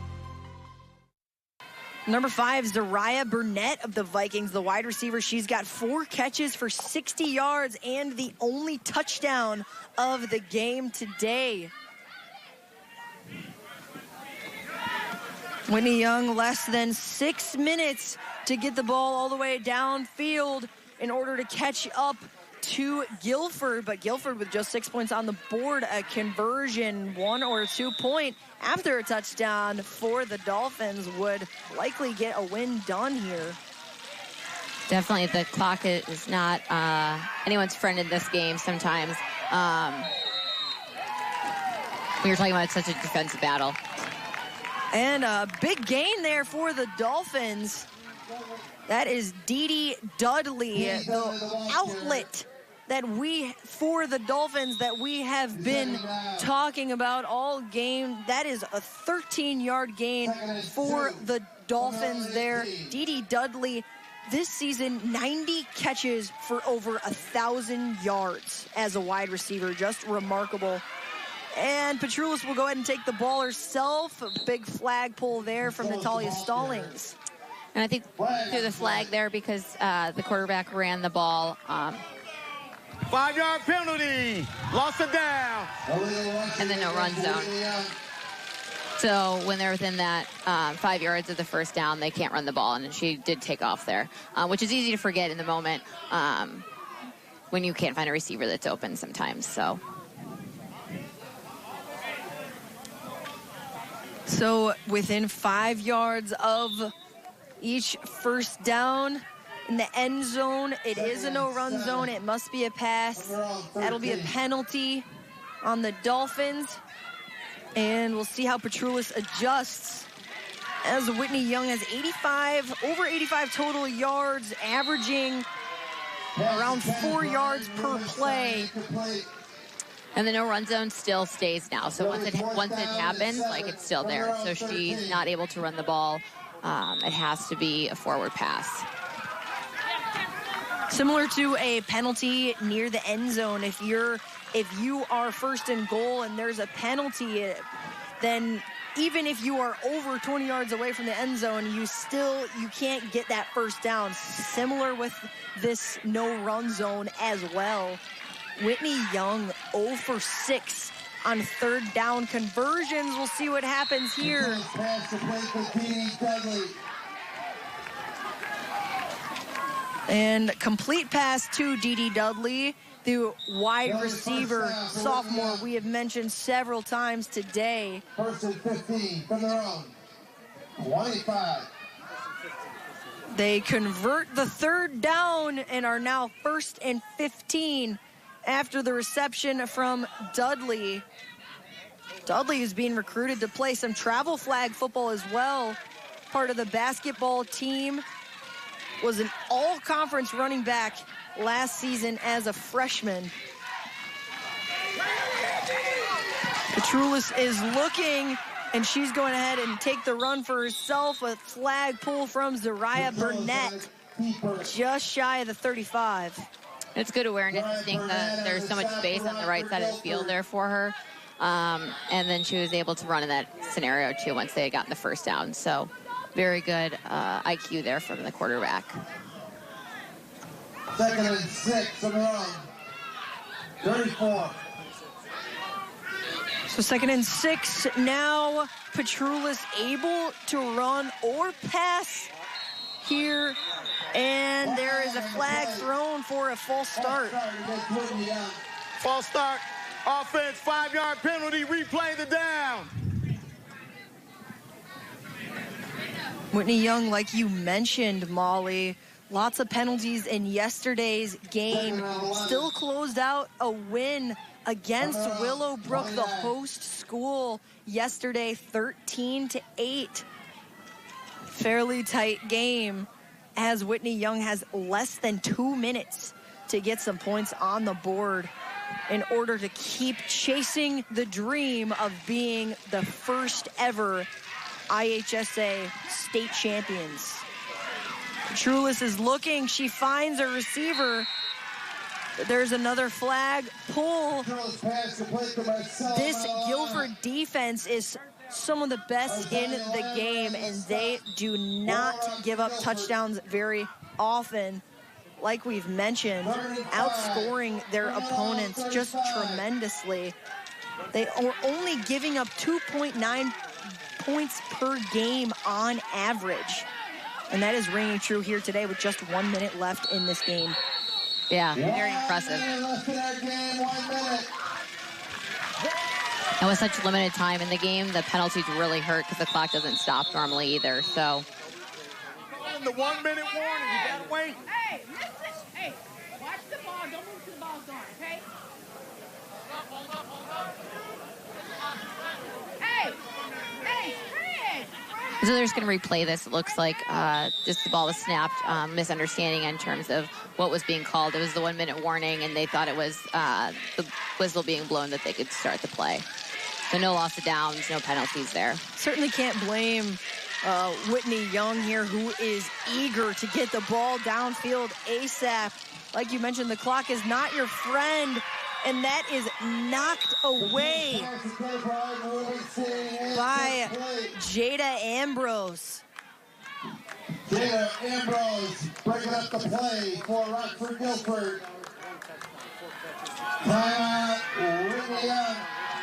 Number 5, Zariah Burnett of the Vikings, the wide receiver. She's got 4 catches for 60 yards and the only touchdown of the game today. Whitney Young, less than 6 minutes to get the ball all the way downfield in order to catch up to Guilford, but Guilford with just 6 points on the board, a conversion, 1 or 2 point after a touchdown for the Dolphins would likely get a win done here. Definitely, the clock is not anyone's friend in this game sometimes. We were talking about such a defensive battle. And a big gain there for the Dolphins. That is Dee Dudley, the outlet that for the Dolphins that we have been talking about all game. That is a 13-yard gain for the Dolphins there. Dee Dudley, this season, 90 catches for over 1,000 yards as a wide receiver. Just remarkable. And Petroulis will go ahead and take the ball herself. A big flag pull there from Natalia Stallings. And I think threw the flag there because the quarterback ran the ball. 5-yard penalty. Lost it down. And then no run zone. So when they're within that 5 yards of the first down, they can't run the ball. And she did take off there, which is easy to forget in the moment when you can't find a receiver that's open sometimes. So within 5 yards of each first down in the end zone, it is a no-run zone. It must be a pass. That'll be a penalty on the Dolphins. And we'll see how Petroulis adjusts as Whitney Young has over 85 total yards, averaging around 4 yards per play. And the no-run zone still stays now. So once it happens, it's still there. So she's not able to run the ball. It has to be a forward pass. Similar to a penalty near the end zone, if you are first and goal and there's a penalty, then even if you are over 20 yards away from the end zone, you can't get that first down. Similar with this no-run zone as well. Whitney Young 0 for 6 on third down conversions. We'll see what happens here. And complete pass to Dee Dudley, the wide receiver sophomore we have mentioned several times today. First and 15 from their own 25. They convert the third down and are now first and 15 after the reception from Dudley. Dudley is being recruited to play some travel flag football as well. Part of the basketball team, was an all-conference running back last season as a freshman. Petroulis is looking, and she's going ahead and take the run for herself. A flag pull from Zariah Burnett, just shy of the 35. It's good awareness to think that there's so much space on the right side of the field there for her. And then she was able to run in that scenario, too, once they had gotten the first down. So very good IQ there from the quarterback. 2nd and 6 on the run. 34. So 2nd and 6 now. Petrulis able to run or pass here. And there is a flag thrown for a false start. False start. Offense, 5-yard penalty. Replay the down. Whitney Young, like you mentioned, Molly, lots of penalties in yesterday's game. Still closed out a win against Willowbrook, the host school, yesterday, 13-8. Fairly tight game, as Whitney Young has less than 2 minutes to get some points on the board in order to keep chasing the dream of being the first ever IHSA state champions. Petrulis is looking. She finds a receiver. There's another flag pull. This Guilford defense is some of the best in the game, and they do not give up touchdowns very often. Like we've mentioned, outscoring their opponents just tremendously. They are only giving up 2.9 points per game on average. And that is ringing true here today with just 1 minute left in this game. Yeah, very impressive. And with such limited time in the game, the penalties really hurt because the clock doesn't stop normally either. So The 1 minute warning, you gotta wait. Hey, listen. Hey, watch the ball. Don't move to the ball's gone, okay? Hold up. Hey, Chris. So they're just going to replay this. It looks like just the ball was snapped. Misunderstanding in terms of what was being called. It was the 1 minute warning, and they thought it was the whistle being blown that they could start the play. So no loss of downs, no penalties there. Certainly can't blame Whitney Young here, who is eager to get the ball downfield ASAP. Like you mentioned, the clock is not your friend, and that is knocked away by Jada Ambrose. Jada Ambrose breaking up the play for Rockford Guilford. Whitney Young.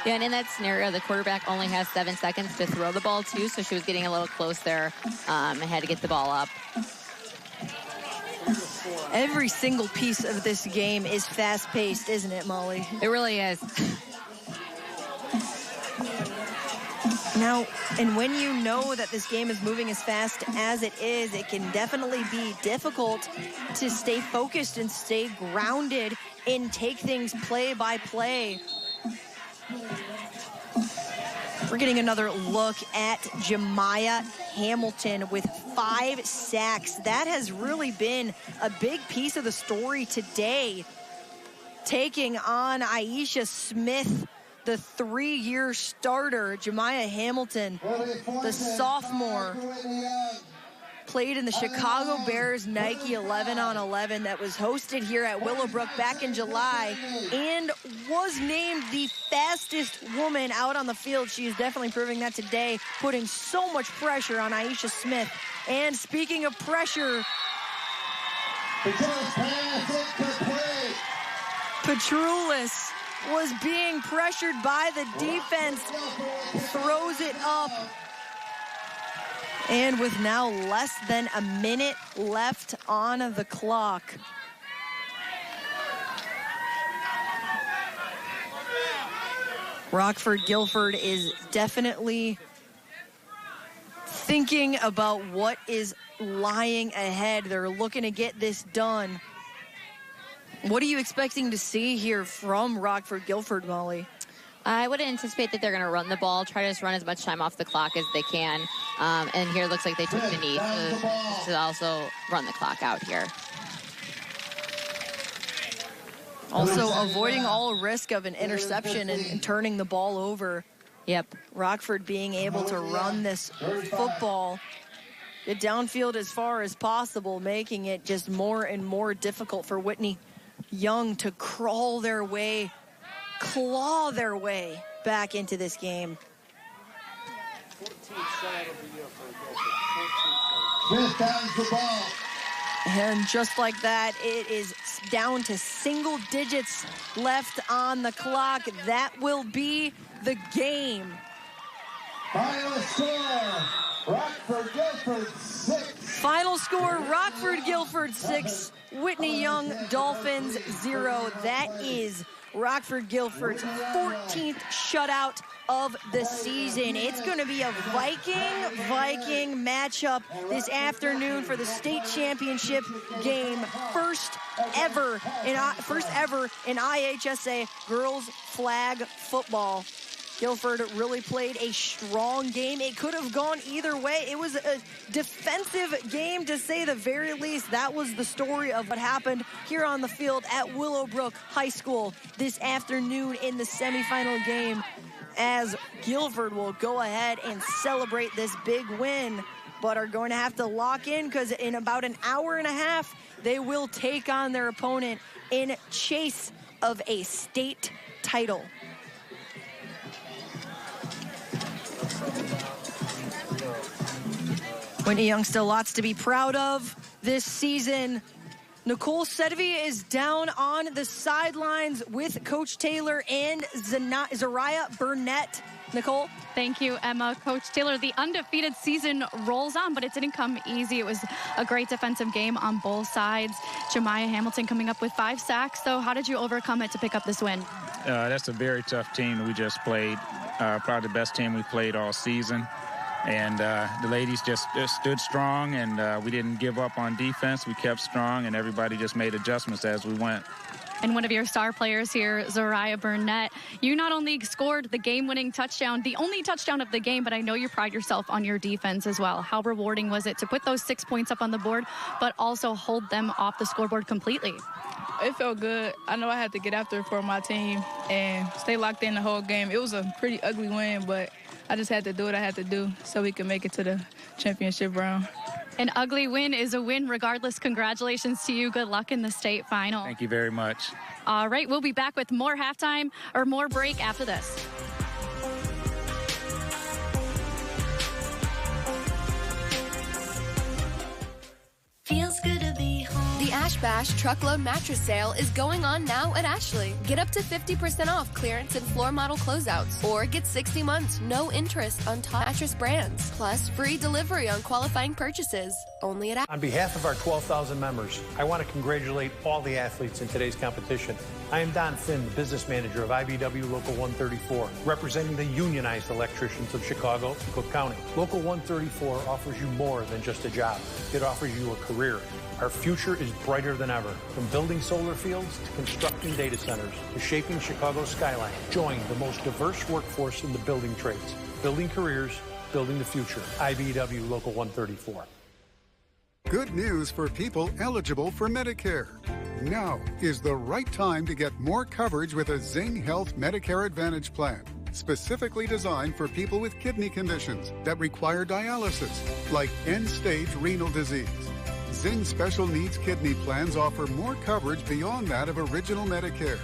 Yeah, and in that scenario, the quarterback only has 7 seconds to throw the ball to, so she was getting a little close there and had to get the ball up. Every single piece of this game is fast-paced, isn't it, Molly? It really is. Now, and when you know that this game is moving as fast as it is, it can definitely be difficult to stay focused and stay grounded and take things play by play. We're getting another look at Jemiah Hamilton with 5 sacks. That has really been a big piece of the story today. Taking on IHSA Smith, the 3-year starter. Jemiah Hamilton, the sophomore, played in the Chicago Bears Nike 11-on-11 that was hosted here at Willowbrook back in July and was named the fastest woman out on the field. She is definitely proving that today, putting so much pressure on IHSA Smith. And speaking of pressure, Petrulis was being pressured by the defense, throws it up. And with now less than a minute left on the clock, Rockford Guilford is definitely thinking about what is lying ahead. They're looking to get this done. What are you expecting to see here from Rockford Guilford, Molly? I would anticipate that they're going to run the ball, try to just run as much time off the clock as they can. And here it looks like they took the knee to also run the clock out here. Also avoiding all risk of an interception and turning the ball over. Yep. Rockford being able to run this football, get downfield as far as possible, making it just more and more difficult for Whitney Young to claw their way back into this game. Smith downs the ball. And just like that, it is down to single digits left on the clock. That will be the game. Final score, Rockford Guilford 6. Final score, Rockford Guilford 6, Whitney Young Dolphins 0. That is Rockford Guilford's 14th shutout of the season. It's going to be a Viking matchup this afternoon for the state championship game. First ever in IHSA girls flag football. Guilford really played a strong game. It could have gone either way. It was a defensive game, to say the very least. That was the story of what happened here on the field at Willowbrook High School this afternoon in the semifinal game, as Guilford will go ahead and celebrate this big win, but are going to have to lock in, because in about an hour and a half, they will take on their opponent in chase of a state title. Whitney Young still lots to be proud of this season. Nicole Sedevi is down on the sidelines with Coach Taylor and Zariah Burnett. Nicole? Thank you, Emma. Coach Taylor, the undefeated season rolls on, but it didn't come easy. It was a great defensive game on both sides. Jemiah Hamilton coming up with 5 sacks, though. How did you overcome it to pick up this win? That's a very tough team that we just played. Probably the best team we played all season. And the ladies just stood strong, and we didn't give up on defense. We kept strong, and everybody just made adjustments as we went. And one of your star players here, Zariah Burnett, you not only scored the game-winning touchdown, the only touchdown of the game, but I know you pride yourself on your defense as well. How rewarding was it to put those 6 points up on the board, but also hold them off the scoreboard completely? It felt good. I know I had to get after it for my team and stay locked in the whole game. It was a pretty ugly win, but I just had to do what I had to do so we could make it to the championship round. An ugly win is a win regardless. Congratulations to you. Good luck in the state final. Thank you very much. All right, we'll be back with more more break after this. Feels good to be home. The Ash Bash truckload mattress sale is going on now at Ashley. Get up to 50% off clearance and floor model closeouts, or get 60 months, no interest on top mattress brands, plus free delivery on qualifying purchases. Only at Ashley. On behalf of our 12,000 members, I want to congratulate all the athletes in today's competition. I am Don Finn, the business manager of IBW Local 134, representing the unionized electricians of Chicago and Cook County. Local 134 offers you more than just a job. It offers you a career. Our future is brighter than ever. From building solar fields to constructing data centers to shaping Chicago's skyline. Join the most diverse workforce in the building trades. Building careers, building the future. IBEW Local 134. Good news for people eligible for Medicare. Now is the right time to get more coverage with a Zing Health Medicare Advantage plan, specifically designed for people with kidney conditions that require dialysis, like end-stage renal disease. Zing Special Needs Kidney plans offer more coverage beyond that of original Medicare.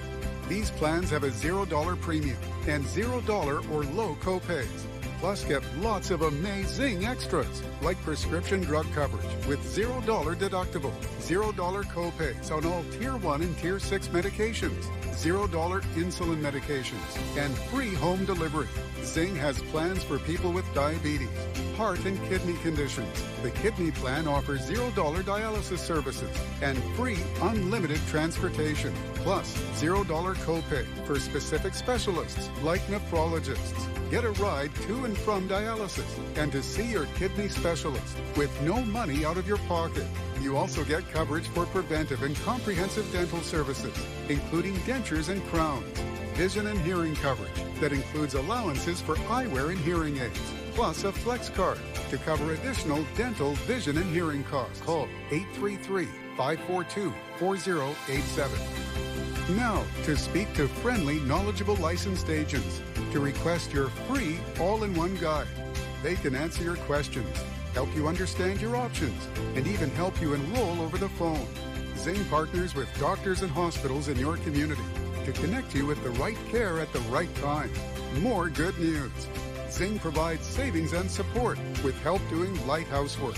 These plans have a $0 premium and $0 or low copays. Plus, get lots of amazing extras, like prescription drug coverage with $0 deductible, $0 copays on all Tier 1 and Tier 6 medications, $0 insulin medications, and free home delivery. Zing has plans for people with diabetes, heart and kidney conditions. The kidney plan offers $0 dialysis services and free unlimited transportation, plus $0 copay for specific specialists like nephrologists. Get a ride to and from dialysis and to see your kidney specialist with no money out of your pocket. You also get coverage for preventive and comprehensive dental services, including dentures and crowns, vision and hearing coverage that includes allowances for eyewear and hearing aids, plus a flex card to cover additional dental, vision, and hearing costs. Call 833-542-4087. Now, to speak to friendly, knowledgeable licensed agents to request your free all-in-one guide. They can answer your questions, help you understand your options, and even help you enroll over the phone. Zing partners with doctors and hospitals in your community to connect you with the right care at the right time. More good news. Zing provides savings and support with help doing light housework.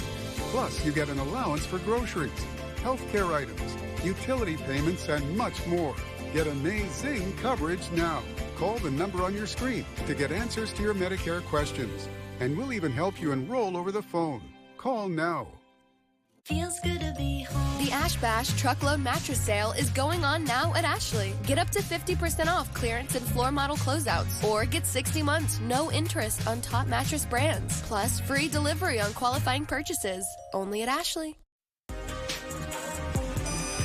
Plus, you get an allowance for groceries, healthcare items, utility payments, and much more. Get amazing coverage now. Call the number on your screen to get answers to your Medicare questions. And we'll even help you enroll over the phone. Call now. Feels good to be home. The Ash Bash Truckload Mattress Sale is going on now at Ashley. Get up to 50% off clearance and floor model closeouts. Or get 60 months, no interest on top mattress brands. Plus, free delivery on qualifying purchases. Only at Ashley.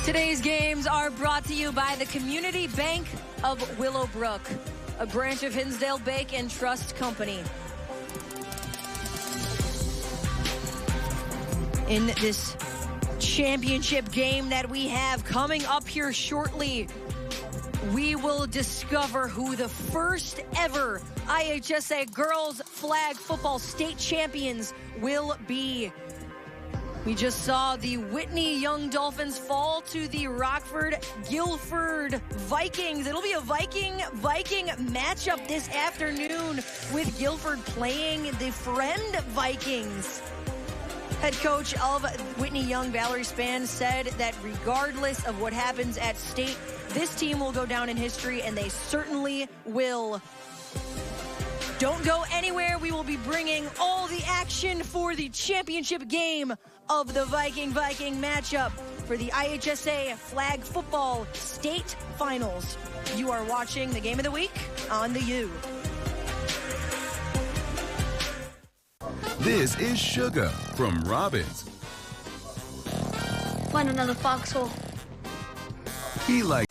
Today's games are brought to you by the Community Bank of Willowbrook, a branch of Hinsdale Bank and Trust Company. In this championship game that we have coming up here shortly, we will discover who the first ever IHSA girls flag football state champions will be. We just saw the Whitney Young Dolphins fall to the Rockford Guilford Vikings. It'll be a Viking matchup this afternoon with Guilford playing the Friend Vikings. Head coach of Whitney Young, Valerie Spann, said that regardless of what happens at state, this team will go down in history, and they certainly will. Don't go anywhere. We will be bringing all the action for the championship game of the Viking matchup for the IHSA Flag Football State Finals. You are watching the Game of the Week on the U. This is Sugar from Robbins. Find another foxhole. He likes